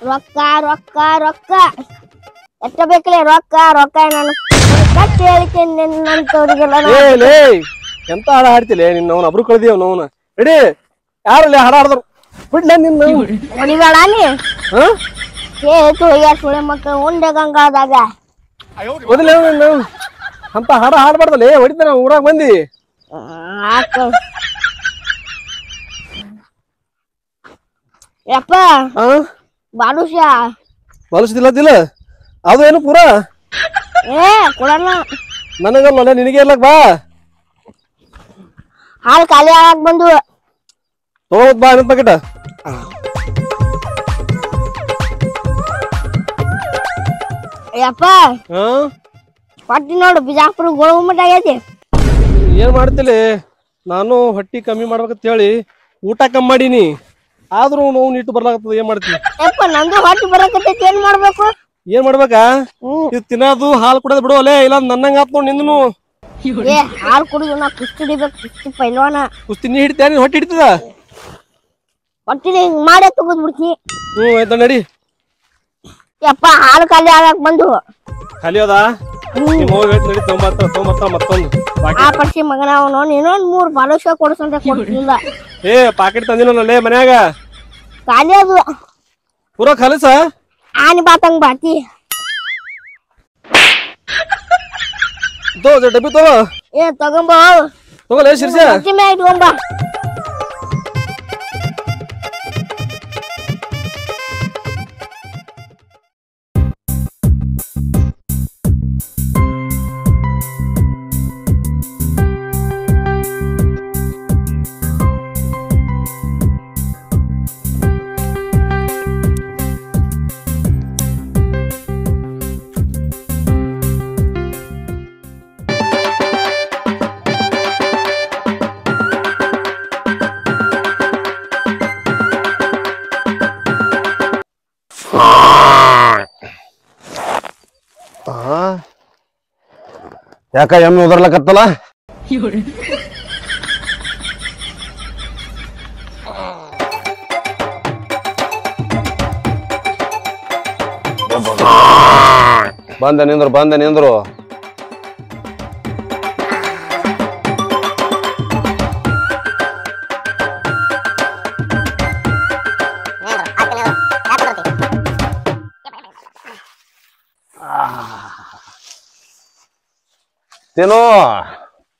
ರೊಕ್ಕ ರೊಕ್ಕ ರೊಕ್ಕ ಎಷ್ಟ ಬೇಕಲೇ ರೊಕ್ಕ ರೊಕ್ಕ ನಾನು ಕಟ್ಟಿ ಹೇಳಿಕೆ ನಿನ್ನಂತವ್ರಿಗೆಲ್ಲ ಎಂತ ಹಾಡ ಹಾಡ್ತಿಲ್ಲ ನಿನ್ನ ಅವ್ನ ಒಬ್ರು ಕಳ್ದೀವ್ ನೋವ್ನ ರೆಡಿ ಯಾರಲ್ಲಿ ಹಾಡ ಹಾಡ್ದ್ರು ಬಿಡ್ಲ ನಿನ್ನ ಹೊಡಿಬೇಡ ನೀ ಏತು ಹೋಗ್ಯಾರ ಸುಳೆ ಮಕ್ಕಳು ಉಂಡೆ ಗಂಗಾದಾಗ ಮೊದಲೇ ಅಂತ ಹಾಡ ಹಾಡ್ಬಾರ್ದಲ್ಲ ಹೊಡಿತಾನ ಊರಾಗ ಬಂದಿ ಯಪ್ಪ ಬಾಡುಷ ಬಲಸ್ದಿಲ್ಲ ಅದು ಏನು ಪೂರ ಏ ಕೊಡಲ್ಲ ನನಗಲ್ಲ ನಿನಗೆ ಇರ್ಲಕ್ ಬಾ ಹಾಲು ಖಾಲಿ ಆಗಕ್ ಬಂದು ತಗೋದ್ ಬಾ ಇನ್ನೊಂದ್ ಪ್ಯಾಕೆಟ್ ಯಪ್ಪ ಹೊಟ್ಟಿ ನೋಡು ಬಿಜಾಪುರ ಗೋಳಗುಮ್ಮಟ ಆಗೈತಿ ಏನ್ ಮಾಡ್ತಿಲ್ಲ ನಾನು ಹೊಟ್ಟಿ ಕಮ್ಮಿ ಮಾಡ್ಬೇಕಂತ ಹೇಳಿ ಊಟ ಕಮ್ಮಿ ಮಾಡೀನಿ ಆದ್ರೂ ನೋವು ನೀಟು ಬರ್ಲಾಗತ್ತದ ಏನ್ ಮಾಡ್ತೀನಿ ಯಪ್ಪ ನಂದು ಹೊಟ್ಟಿ ಬರಕತ್ತೈತಿ ಏನ್ ಮಾಡ್ಬೇಕು ಏನ್ ಮಾಡ್ಬೇಕಾ ಇದು ತಿನ್ನೋದು ಹಾಲು ಕುಡಿಯೋದು ಬಿಡು ಅಲ್ಲೇ ಇಲ್ಲ ನನ್ನಂಗ ಆತ್ ನೋಡ್ ನಿಂದನು ಏ ಹಾಲು ಕುಡಿದು ನಾ ಕುಸ್ತಿ ಹಿಡಿಬೇಕು ಕುಸ್ತಿ ಪೈಲ್ವಾನ ಕುಸ್ತಿ ನೀ ಹಿಡಿತ ನೀನ್ ಹೊಟ್ಟಿ ಹಿಡಿತದ ಹೊಟ್ಟಿ ಹಿಂಗ್ ಮಾಡೇ ತಗದ್ ಬಿಡ್ತೀನಿ ಆಯ್ತಾ ನಡಿ ಯಪ್ಪ ಹಾಲು ಖಾಲಿ ಆಗಕ್ ಬಂದು ಖಾಲಿ ಅದ ನಿಮ್ ಹೋಗಿ ನಡಿ ತೊಗೊಂಬರ್ತಾಳ ಮತ್ತೊಂದು ಆ ಪಕ್ಷಿ ಮಗನ ಅವನು ಇನ್ನೊಂದ್ 3 ಬಾಲುಷ ಕೊಡ್ಸಂತ ಕೊಡ್ತಿಲ್ಲ ಪಾಕೆಟ್ ತಂದಿನಲ್ಲೇ ಮನ್ಯಾಗ ಖಾಲಿ ಅದು ಪೂರ ಖಾಲಿಸ ಆನಿ ಬಾತಂಗ್ ಬಾತಿ ಡಬ್ಬಿ ತಗೋ ಏ ತಗೊಂಬ ತಗೋಲೇ ಶಿರ್ಷ ಮ್ಯಾಗ ಇಟ್ಕೊಂಬ ಯಾಕ ಎಮ್ಮೆ ಉದರ್ಲಕತ್ತಲ್ಲ ಬಂದೆ ನಿಂದ್ರು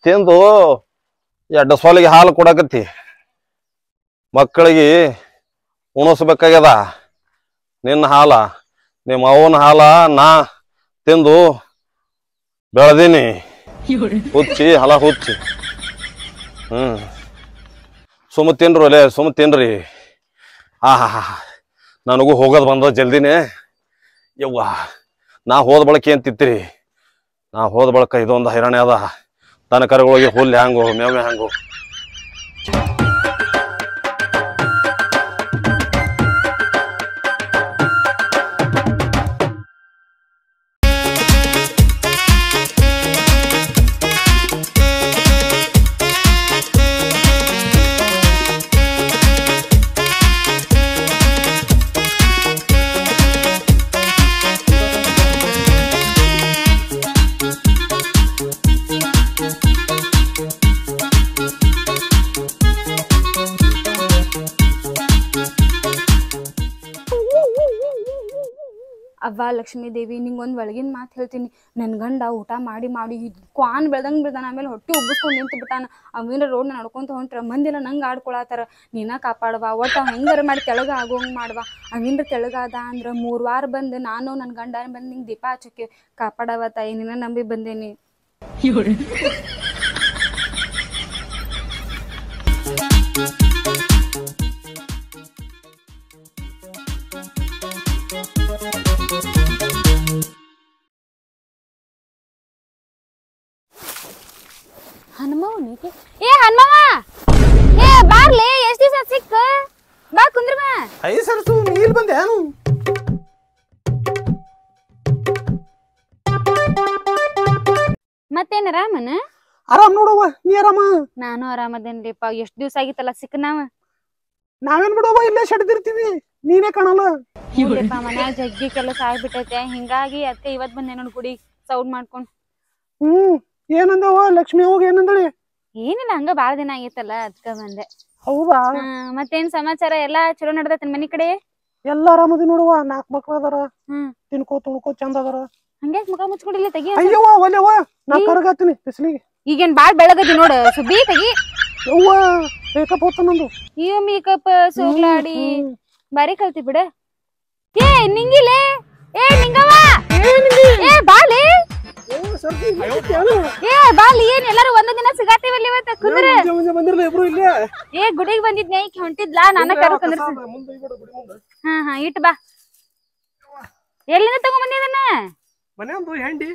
ತಿಂದು ಎಡ್ಡ ಸೋಲಿಗೆ ಹಾಲು ಕೊಡಕತ್ತಿ ಮಕ್ಕಳಿಗೆ ಉಣಿಸ್ಬೇಕಾಗ್ಯದ ನಿನ್ನ ಹಾಲ ನಿಮ್ಮ ಅವನ ಹಾಲ ನಾ ತಿಂದು ಬೆಳೆದೀನಿ ಹುಚ್ಚಿ ಹಲ ಹುಚ್ಚಿ ಸುಮ್ಮ ತಿನ್ರಿ ನನಗೂ ಹೋಗೋದು ಬಂದ ಜಲ್ದಿನೇ ಯವ್ವ ನಾ ಹೋದ ಬಳಕೆ ಏನ್ ತಿತ್ತಿರಿ ನಾ ಹೋದ ಬಳಕ ಇದೊಂದು ಹೈರಾಣೆ ಅದ ದನ ಕರುಗಳಿಗೆ ಹುಲ್ಲು ಹ್ಯಾಂಗು ಮೇವೆ ಹ್ಯಾಂಗು ಅವ್ವ ಲಕ್ಷ್ಮೀ ದೇವಿ ನಿಂಗೊಂದು ಒಳಗಿನ ಮಾತು ಹೇಳ್ತೀನಿ ನನ್ನ ಗಂಡ ಊಟ ಮಾಡಿ ಕ್ವಾನ್ ಬೆಳ್ದಂಗೆ ಬೆಳ್ದಾನ ಆಮೇಲೆ ಹೊಟ್ಟೆ ಉಬ್ಬಿಸ್ಕೊಂಡು ನಿಂತು ಬಿಟ್ಟಾನ ಅವಿನ ರೋಡ್ನ ನಡ್ಕೊಂತ ಹೊಂಟ್ರ ಮಂದಿಲ್ಲ ನಂಗೆ ಆಡ್ಕೊಳತ್ತಾರ ನೀನ ಕಾಪಾಡವಾ ಒಟ್ಟು ಅವ್ ಹೆಂಗಾರ ಮಾಡಿ ತೆಳಗ ಆಗೋಂಗೆ ಮಾಡ್ವಾ ಅವಿನ್ರ ತೆಳಗಾದ ಅಂದ್ರೆ 3 ವಾರ ಬಂದು ನಾನು ನನ್ನ ಗಂಡ ಬಂದು ನಿಂಗೆ ದೀಪ ಹಚ್ಚಕ್ಕೆ ಕಾಪಾಡವ ತಾಯಿ ನಿನ್ನ ನಂಬಿ ಬಂದೇನಿ ಹನುಮವನಿಗೆ ಏ ಹನುಮವ ಏ ಬಾರ್ಲೆ ಎಷ್ಟು ದಿವಸ ಸಿಕ್ಕ ಬಾ ಕುಂದ್ರ ಬಾ ಐ ಸರ್ಸು ನೀಲ್ ಬಂದೆ ಏನು ಮತ್ತೇನ್ ಆರಾಮನ? ಆರಾಮ್ ನೋಡವ್ವ, ನೀ ಆರಾಮ? ನಾನು ಆರಾಮದೇನ್ರಿಪ್ಪ. ಎಷ್ಟ್ ದಿವ್ಸ ಆಗಿತ್ತಲ್ಲ ಸಿಕ್ಕ ನಾವೇನ್ ಬಿಡವ್ವ, ಇಲ್ಲೇ ಶೆಡ್ದಿರ್ತೀವಿ, ನೀನೇ ಕಾಣಲ್ಲ. ಮನ್ಯಾಗ ಜಗ್ಗಿ ಕೆಲಸ ಆಗ್ಬಿಟ್ಟೈತೆ, ಹಿಂಗಾಗಿ ಅದಕ್ಕೆ ಇವತ್ ಬಂದೆ ನೋಡ್ ಗುಡಿ ಸೌಂಡ್ ಮಾಡ್ಕೊಂಡ್. ಏನಂದವ ಲಕ್ಷ್ಮಿ ಹೋಗಿ ಏನಂದಳಿ? ಏನಿಲ್ಲ, ಹಂಗ ಬಾಳ ದಿನ ಆಗಿತ್ತಲ್ಲ ಅದಕ್ಕ ಬಂದೆ. ಹೌದಾ? ಮತ್ತೇನ್ ಸಮಾಚಾರ? ಎಲ್ಲಾ ಚಲೋ ನಡ್ದೈತಿ ಮನಿ ಕಡೆ? ಎಲ್ಲಾ ಆರಾಮದಿ ನೋಡುವ, 4 ಮಕ್ಳು ಅದಾರ, ತಿನ್ಕೋ ತುಣ್ಕೋ ಚಂದ ಅದಾರ. ಹಂಗ್ಯಾಕ್ ಮುಖ ಮುಚ್ಕೊಂಡಿಲ್ಲ, ತೆಗಿ. ಅಯ್ಯವ್ವ ಒಲೆವ್ವ, ನಾ ಕರಗಾತೀನಿ ಬಿಸಿಲಿಗೆ. ಈಗೇನ್ ಬಾಳ್ ಬೆಳಗದಿ ನೋಡ ಸುಬ್ಬಿ, ತೆಗಿ. ಯವ್ವ ಮೇಕಪ್ ಹೋತ ನಂದು. ಅಯ್ಯೋ ಮೇಕಪ್ ಸೋಗ್ಲಾಡಿ ಬಾರಿ ಕಲ್ತಿ ಬಿಡ. ಏ ನಿಂಗಿಲೆ, ಏ ನಿಂಗವ್ವ, ಏ ಬಾಲಿ, ಏ ಬಾಲಿ, ಏನ್ ಎಲ್ಲಾರು ಒಂದ್ ದಿನ ಸಿಗಾತೀವಲ್ಲಿ ಇವತ್ತ? ಕುಂದ್ರ. ಏ ಗುಡಿಗೆ ಬಂದಿದ್ನೆ, ಈಗ ಹೊಂಟಿದ್ಲಾ, ನಾನ ಕರು ಕುಂದ್ರಸ. ಹಾ ಇಟ್ ಬಾ. ಎಲ್ಲಿಂದ ತಗೊಂಬಂದಿದನ್ನ? ಮನೆಯೊಂದು ಹೆಂಡಿ.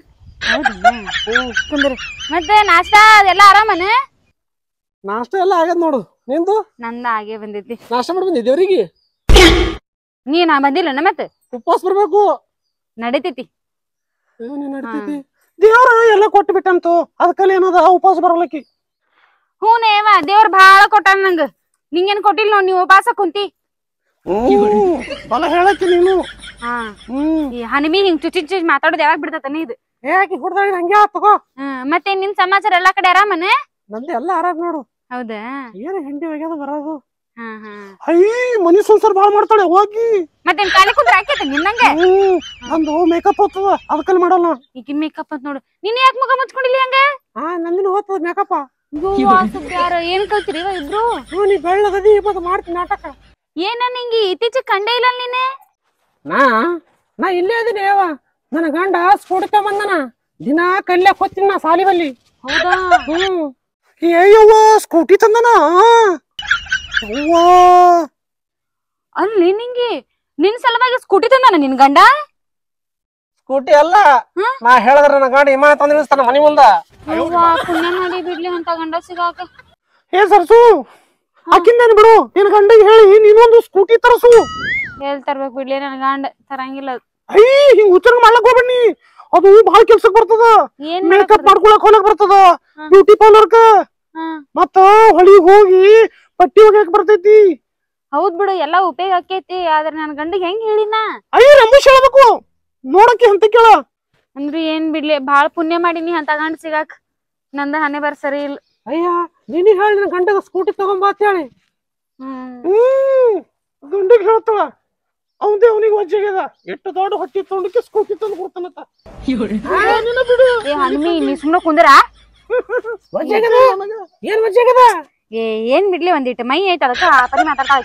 ಕುಂದ್ರ. ಮತ್ತೆ ನಾಷ್ಟಾ ಅದೆಲ್ಲ ಆರಾಮನ? ನಾಷ್ಟ ಎಲ್ಲ ಆಗ್ಯದ ನೋಡು, ನಿಂದು? ನಂದ ಆಗೇ ಬಂದೈತಿ. ನಾಷ್ಟ ಮಾಡಿ ಬಂದಿ ದೇವ್ರಿಗೆ? ನಾ ಬಂದಿಲ್ಲ ಮತ್ತೆ ಉಪವಾಸ ಬರ್ಬೇಕು. ನಡಿತೈತಿ. ನಡಿತೈತಿ. ದೇವ್ರ ಎಲ್ಲ ಕೊಟ್ಟು ಬಿಟ್ಟಂತು, ಅದಕ್ಕಲ್ಲಿ ಏನದ ಉಪವಾಸ ಬರಲಕ್ಕಿ. ಹೂನೇವ, ದೇವ್ರ ಬಾಳ ಕೊಟ್ಟಾನ ನಂಗ. ನಿಂಗೇನ್ ಕೊಟ್ಟಿಲ್ಲ ನೋಡ್, ನೀವ್ ಉಪವಾಸ ಕುಂತಿ. ಬಲ ಹೇಳಕ್ಕಿ ನೀನು. ಈ ಹನಿಮಿ ಹಿಂಗ್ ಚುಚಿ ಮಾತಾಡೋದು ಯಾವಾಗ ಬಿಡ್ತಾನ ಇದು? ಯಾಕೆ ಹುಡ್ದಾಗ ಹಂಗೆ ತಗೋ. ಮತ್ತೆ ನಿನ್ ಸಮಾಚಾರ ಎಲ್ಲಾ ಕಡೆ ಆರಾಮನ? ನಂದು ಎಲ್ಲ ಆರಾಮ್ ನೋಡು. ಹೌದಾ? ಏನ್ ಹೆಂಡಿ ಆಗ್ಯದ ಬರೋದು. ಹಾ ಮನಿ ಸಂಸಾರ ಬಾಳ ಮಾಡ್ತಾಳೆ ಹೋಗಿ. ಮತ್ತೆ ಕಾಲಿ ಕುಂದ್ರ ಹಾಕೈತೆ ನಿನ್ನಂಗೆ. ನಂದು ಮೇಕಪ್ ಹೋಗ್ತದ, ಅದಕ್ಕಲ್ಲಿ ಮಾಡಲ್ಲ. ಈಗ ಮೇಕಪ್ ಅಂತ ನೋಡು. ನೀನ್ ಯಾಕೆ ಮುಖ ಮುಚ್ಕೊಂಡಿಲ್ಲ ಹಂಗ? ನಂದಿನ ಹೋಗ್ತದ ಮೇಕಪ್. ಯಾರ ಏನ್ ಕಲ್ತಿರಿ ಇಬ್ರು? ನೀ ಬೆಳ್ಳಗದಿ ಮಾಡ್ತೀನಿ ನಾಟಕ. ಏನ ನಿಂಗೆ ಇತ್ತೀಚೆಗೆ ಕಂಡೇ ಇಲ್ಲ ನೀನೆ? ನಾ ಇಲ್ಲೇ ಅದೀನಿ. ನನ್ನ ಗಂಡ ಸ್ಕೂಟಿ ತಗೊಂಬಂದನ, ದಿನ ಕಲ್ಯಾಕ್ ಹೋಗ್ತೀನಿ ನಾ ಸಾಲಿ ಬಲ್ಲಿ. ಹೌದಾ? ಅಯ್ಯವ್ವ ಸ್ಕೂಟಿ ತಂದನ. ಅಲ್ಲಿ ನಿಂಗೆ ನಿನ್ ಸಲುವಾಗಿ ಸ್ಕೂಟಿ ತಂದಾನ ನಿನ್ ಗಂಡ? ಸ್ಕೂಟಿ ಅಲ್ಲ, ನಾ ಹೇಳಿದ್ರ ನನ್ನ ಗಂಡ ವಿಮಾನ ತಂದ ನಿಲ್ಸ್ತಾನ ಮನಿ ಮುಂದ. ಪುಣ್ಯ ಮಾಡಿ ಬಿಡ್ಲಿ ಅಂತ ಗಂಡ ಸಿಗಾಕ. ಸರ್ಸು ಆಕಿಂದೇನು ಬಿಡು, ನಿನ್ ಗಂಡಗೆ ಹೇಳಿ ನೀನೊಂದು ಸ್ಕೂಟಿ ತರಸು. ತರ್ಬೇಕು ಬಿಡ್ಲಿ, ನನ್ ಗಂಡ ತರಂಗಿಲ್ಲ. ಹಿಂಗ್ ಉಚ್ಚರ ಮಾಡ್ಲಕ್ ಹೋಗ್ಬಣ್ಣಿ, ಅದು ಬಾಳ ಕೆಲ್ಸಕ್ ಬರ್ತದ. ಮೇಕಪ್ ಮಾಡ್ಕೊಳಕ್ ಹೋಗ್ಲಕ್ ಬರ್ತದ, ಬ್ಯೂಟಿ ಪಾರ್ಲರ್ಕ, ಮತ್ತ ಹೊಳಿಗ್ ಹೋಗಿ ಪಟ್ಟಿ ಹೋಗ್ಯಾಕ ಬರ್ತೈತಿ. ಹೌದ್ ಬಿಡು, ಎಲ್ಲಾ ಉಪಯೋಗ ಆಕೈತಿ. ಆದ್ರ ನನ್ ಗಂಡಿಗೆ ಹೆಂಗ್ ಹೇಳಿನ? ರಂಬೂಷ್ ಹೇಳ್ಬೇಕು, ನೋಡಕ್ಕೆ ಅಂತ ಕೇಳ. ಅಂದ್ರ ಏನ್ ಬಿಡ್ಲಿ, ಬಾಳ ಪುಣ್ಯ ಮಾಡೀನಿ ಅಂತ ಗಂಡ ಸಿಗಾಕ್. ನಂದ ಹಣೆ ಬರ್ ಸರಿ ಇಲ್ಲ. ನಿನಗ್ ಹೇಳಿ ನನ್ ಗಂಡಗ ಸ್ಕೂಟಿ ತಗೊಂಬ ಅಂತ ಹೇಳಿ. ಗಂಡಿಗೆ ಹೇಳ್ತಾಳ, ಅವಂದೇ ಅವನಿಗೆ ವಜ್ಜೆಗ್ಯದ, ಎಷ್ಟು ದೊಡ್ಡ ಹೊಟ್ಟಿ ತೊಂಡಕ್ಕೆ ಸ್ಕೂಟಿ ತಂದು ಕೊಡ್ತಾನತ್ತ. ಹನುಮಿ ನೀ ಸುಮ್ನೆ ಕುಂದ್ರ. ಏನ್ ವಜ್ಜೆಗ್ಯದ? ಏನ್ ಬಿಡ್ಲಿ, ಒಂದಿಟ್ಟು ಮೈ ಐತ ಅದಕ್ಕ ಪರಿ ಮಾತಾಡ್ತಾಳ.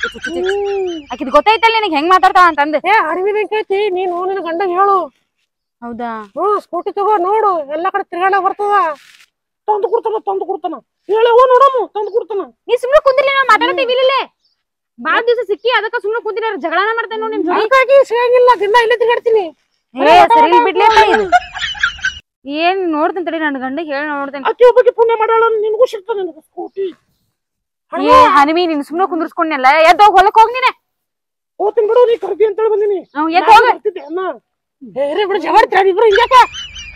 ಆಕಿದ್ ಗೊತ್ತೈತಲ್ಲ ನಿನಗ್ ಹೆಂಗ್ ಮಾತಾಡ್ತಾಳ ಅಂತಂದ್. ಅಡವಿ ಕೇಳ್ತಿ ನೀನು, ನಿನ್ ಗಂಡಗ್ ಹೇಳು. ಹೌದಾ? ಸ್ಕೂಟಿ ತಗೋ, ನೋಡು ಎಲ್ಲಾ ಕಡೆ ತಿರ್ಗಾಡ ಬರ್ತದ. ತಂದು ಕೊಡ್ತಾನ ಹೇಳವ, ನೋಡಮ್ಮ ತಂದು ಕೊಡ್ತಾನ. ನೀ ಸುಮ್ನೆ ಕುಂದ್ರಿ, ನಾವ್ ಮಾತಾಡ್ತೀವಿ ಇಲ್ಲೇ. ಬಾಳ ದಿವಸ ಸಿಕ್ಕಿ ಅದಕ್ಕ ಸುಮ್ನೆ ಕುಂದಿರ, ಜಗಳನ ಮಾಡ್ತೇನೆ ನೋಡಿ. ನಿಮ್ ಸಿಗಂಗಿಲ್ಲ, ದಿನ ಇಲ್ಲೇ ತಿರ್ಗಾಡ್ತೀನಿ. ಸರಿ ಬಿಡ್ಲಿ. ಏನ್ ನೋಡ್ತೇನೆ ತಡಿ, ನನ್ ಗಂಡಿಗೆ ಹೇಳಿ ನೋಡ್ತೇನೆ. ಅಕ್ಕಿ ಒಬ್ಬಕ್ಕೆ ಪುಣ್ಯ ಮಾಡಾಳ, ನಿನ್ಗೂ ಸಿಗ್ತಾನೆ ಸ್ಕೂಟಿ. ಹನುಮಿ ನೀನ್ ಸುಮ್ನೆ ಕುಂದ್ರಸ್ಕೊಂಡಲ್ಲ, ಎದ್ದೋಗ್ ಹೊಲಕ್ ಹೋಗ್ ನೀನೆ. ಹೋಗ್ತೀನಿ ಬಿಡು, ನೀ ಕರ್ದಿ ಅಂತೇಳಿ ಬಂದಿನಿ.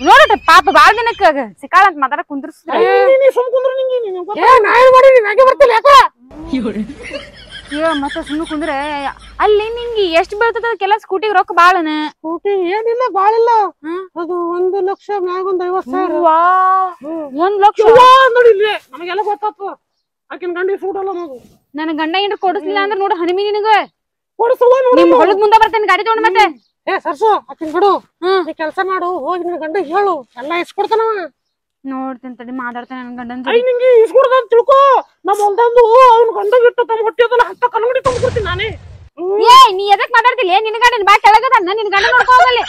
ನೋಡಟ ಪಾಪ ಬಾಳ ದಿನಕ್ಕ ಸಿಕ್ಕಾಳ ಅಂತ ಮಾತಾಡ ಕುಂದ್ರಸ್ತಾರೆ. ಮತ್ತೆ ಸುಮ್ನೆ ಕುಂದ್ರೆ ಅಲ್ಲಿ ನಿಂಗೆ ಎಷ್ಟ್ ಬೀಳ್ತದ ಕೆಲ ಸ್ಕೂಟಿಗೆ ರೊಕ್ಕ ಬಾಳನ? ಸ್ಕೂಟಿ ಏನಿಲ್ಲ, ಬಾಳಿಲ್ಲ. ಅದು 1 ಲಕ್ಷ ಮ್ಯಾಗ 50,000. 1 ಲಕ್ಷ ನೋಡಿಲ್ರಿ, ನಮಗೆಲ್ಲ ಗೊತ್ತಾತು. ಆಕಿನ ಗಂಡಿ ಸೂಟಲ್ಲ ನಾವು. ನನ್ ಗಂಡ ಏನ್ರ ಕೊಡಿಸ್ಲಿಲ್ಲ ಅಂದ್ರ ನೋಡು ಹನುಮಿ, ನಿನಗ ಕೊಡಿಸುವ ನಿಮ್ ಹೊಲದ ಮುಂದೆ ಬರ್ತೇನೆ ಗಾಡಿ ತಗೊಂಡ್. ಮತ್ತೆ ಸರ್ಸು ಆಕಿನ ಬಿಡು, ನೀ ಕೆಲ್ಸ ಮಾಡು, ಹೋಗಿ ನಿನ್ ಗಂಡ ಹೇಳು, ಎಲ್ಲಾ ಇಸ್ಕೊಡ್ತಾನವ. ನೋಡ್ತೇನೆ ತಡಿ, ಮಾತಾಡ್ತೇನೆ ನನ್ ಗಂಡನ್. ನಿಂಗೆ ಇಸ್ಕೊಡ್ದ ಅಂತ ತಿಳ್ಕೊ. ನಮ್ಮ ಹೊಲ್ದಂದು ಅವ್ನ ಗಂಡ ಇಟ್ಟು ತಮ್ಮ ಹೊಟ್ಟಿ ಅದಲ್ಲ ಅಂತ ಕನ್ನಡಿ ತಂದು ಕೊಡ್ತೀನಿ ನಾನೇ. ನೀ ಎದಕ್ ಮಾತಾಡ್ತಿಲ್ಲ? ನಿನ್ ಗಂಡನ್ ಬಾ ಕೆಳಗದ, ನಿನ್ ಗಂಡ ನೋಡ್ಕೊ ಹೋಗಲ್ಲಿ.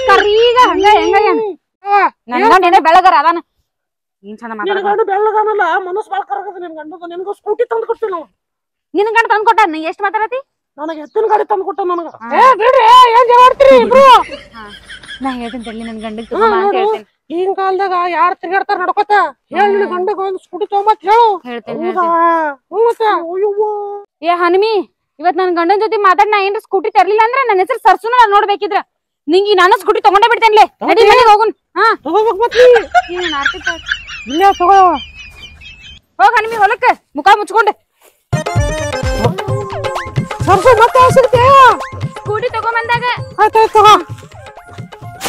ಕರೀಗ ಹಂಗ ಹೆಂಗ ನನ್ ಗಂಡ ಏನೇ ಬೆಳಗರ ಅದಾನ. ಏನ್ ಚಂದ ಮಾತಾಡ. ಬೆಳ್ಳಗಾನಲ್ಲ, ಮನಸ್ಸು ಬಾಳ ಕರಗದ ನಿನ್ ಗಂಡದ. ನಿನ್ಗ ಸ್ಕೂಟಿ ತಂದು ಕೊಡ್ತೀನಿ ನಾವು. ನಿನ್ ಗಂಡ ತಂದು ಕೊಟ್ಟ? ನೀ ಎಷ್ಟ್ ಮಾತಾಡತಿ? ನನಗೆ ಎತ್ತಿನ ಗಾಡಿ ತಂದು ಕೊಟ್ಟ ನನಗ. ಬಿಡ್ರಿ, ಏನ್ ಜಗಾಡ್ತೀರಿ ಇಬ್ರು? ನಾ ಹೇಳ್ತೀನಿ ತಡ್ಲಿ, ನನ್ ಗಂಡಗ್ ತಗೊಂಬ ಅಂತ ಹೇಳ್ತೇನೆ. ಈಗಿನ ಕಾಲದಾಗ ಯಾರು ತಿರ್ಗಾಡ್ತಾರ ನಡ್ಕೋತ, ಹೇಳಿ ನಿನ್ ಗಂಡಗ ಒಂದು ಸ್ಕೂಟಿ ತಗೊಂಬತ್ ಹೇಳು. ಹೇಳ್ತೇನೆ. ಹನುಮಿ, ಇವತ್ ನನ್ ಗಂಡನ್ ಜೊತೆ ಮಾತಾಡ್ ನಾ ಏನ್ರ ಸ್ಕೂಟಿ ತರ್ಲಿಲ್ಲ ಅಂದ್ರ ನನ್ನ ಹೆಸರು ಸರ್ಸುನ ನೋಡ್ಬೇಕಿದ್ರ. ನಿಂಗಿ ನಾನು ಸ್ಕೂಟಿ ತಗೊಂಡೇ ಬಿಡ್ತೇನ್ಲೆ ನಡಿ ಮನೆಗೆ ಹೋಗುನ್. ಹಾ ತಗೋಬೇಕು ಮತ್ತೆ ನೀನ್ ಆರ್ತಿ ಇಲ್ಲೇ ತಗೋ. ಹೋಗ ನಿಮಗೆ ಹೊಲಕ್ಕೆ ಮುಖ ಮುಚ್ಕೊಂಡು ಸರ್ಸು ಮತ್ತೆ ಸಿಗ್ತೇ. ಸ್ಕೂಟಿ ತಗೊಂಬಂದಾಗ ಆಯ್ತಾಯ್ತು ತಗೋ.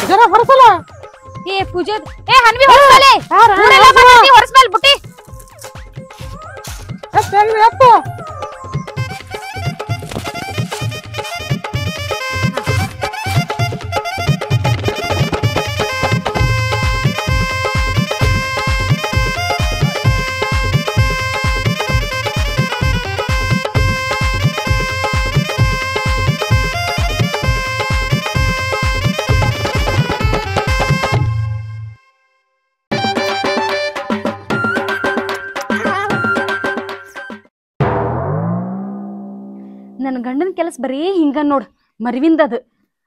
ಜರ ಹೊರಸಲ್ಲ. ಏ ಪೂಜೆ ಹನ್ವಿ ಹೊರಸ್ಬಾಲೆ ಊರೆಲ್ಲ ಬಂದೈತಿ ಹೊರಸ್ಬಾಲ್ ಬುಟ್ಟಿ. ಎತ್ತು ನನ್ನ ಗಂಡನ ಕೆಲಸ ಬರೀ ಹಿಂಗ ನೋಡ್ ಮರಿವಿಂದ ಅದು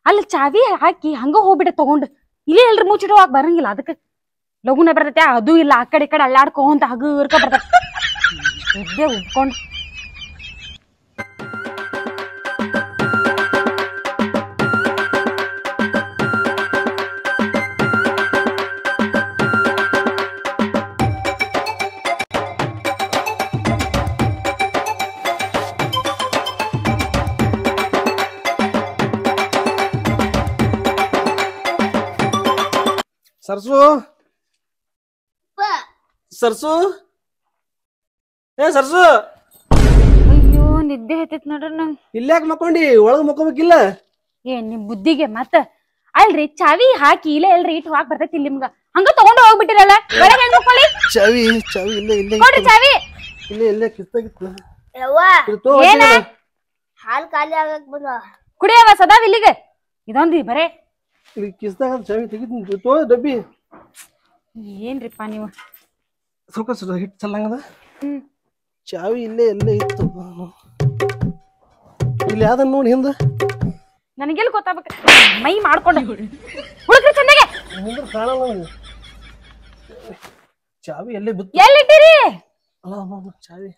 ಅಲ್ಲಿ ಚಾವಿ ಹಾಕಿ ಹಂಗ ಹೋಗ್ಬಿಡ ತಗೊಂಡ್ ಇಲ್ಲೇ ಎಲ್ರಿ ಮುಚ್ಚಿಡುವಾಗ ಬರಂಗಿಲ್ಲ ಅದಕ್ಕೆ ಲಗುನ ಬರ್ತೈತೆ ಅದು ಇಲ್ಲ ಆ ಕಡೆ ಈ ಕಡೆ ಅಲ್ಲಾಡ್ಕೊಂತ ಹಗುರ್ಕ ಬರ್ತೈತೆ ಇದ್ದೇ ಉಬ್ಕೊಂಡ್ ಸರ್ಸು ಸರ್ಸು ಏ ಸರ್ಸು ಅಯ್ಯೋ ನಿದ್ದೆ ಹತ್ತೈತ್ ನೋಡ್ರಿ ನಂಗ್ ಇಲ್ಯಾಕ್ ಮಕ್ಕೊಂಡಿ ಒಳಗ್ ಮಕ್ಕೋಬೇಕಿಲ್ಲ. ಏ ನಿಮ್ ಬುದ್ಧಿಗೆ ಮತ್ತ ಅಲ್ರಿ ಚಾವಿ ಹಾಕಿ ಇಲ್ಲೇ ಎಲ್ರಿ ಇಟ್ಟು ಹಾಕ್ ಬರ್ತೈತಿ ಇಲ್ಲಿ ನಿಮ್ಗ ಹಂಗ ತಗೊಂಡು ಹೋಗ್ಬಿಟ್ಟಿರಲ್ಲ ಬೆಳಗ್ಗೆ ಹೆಂಗ್ ಮಕ್ಕೊಳ್ಳಿ ಚಾವಿ ಚಾವಿ ಇಲ್ಲೇ ಇಲ್ಲೇ ನೋಡ್ರಿ ಚಾವಿ ಇಲ್ಲೇ ಇಲ್ಲೇ ಕಿತ್ತಾಗಿತ್ತು. ಏನ ಹಾಲ್ ಖಾಲಿ ಆಗಕ್ ಬಂದ ಕುಡಿಯವ ಸದಾ ಇಲ್ಲಿಗೆ ಇದೊಂದು ಬರೇ ಇಲ್ಲಿ ಕಿಸ್ದಾಗ ಚಾವಿ ತೆಗಿತೀನಿ ತೋ ಡಬ್ಬಿ. ಏನ್ರಿಪ್ಪ ನೀವು ಸ್ವಲ್ಪ ಸ್ವಲ್ಪ ಹಿಟ್ಟು ಚಲ್ಲಂಗದ. ಹ್ಮ್ ಚಾವಿ ಇಲ್ಲೇ ಎಲ್ಲೇ ಇತ್ತು. ಇಲ್ಲಿ ಯಾವ್ದನ್ನ ನೋಡಿ ಹಿಂದ ನನಗೆಲ್ಲಿ ಗೊತ್ತಾಗ್ಬೇಕು ಮೈ ಮಾಡ್ಕೊಂಡು ಹುಡುಕ್ರಿ ಚೆನ್ನಾಗೆ ಹಿಂದ್ರ ಕಾಣಲ್ಲ ನಂಗೆ. ಚಾವಿ ಎಲ್ಲೇ ಬಿತ್ತು. ಎಲ್ಲಿಟ್ಟಿರಿ ಅಲ್ಲ ಅಮ್ಮ ಚಾವಿ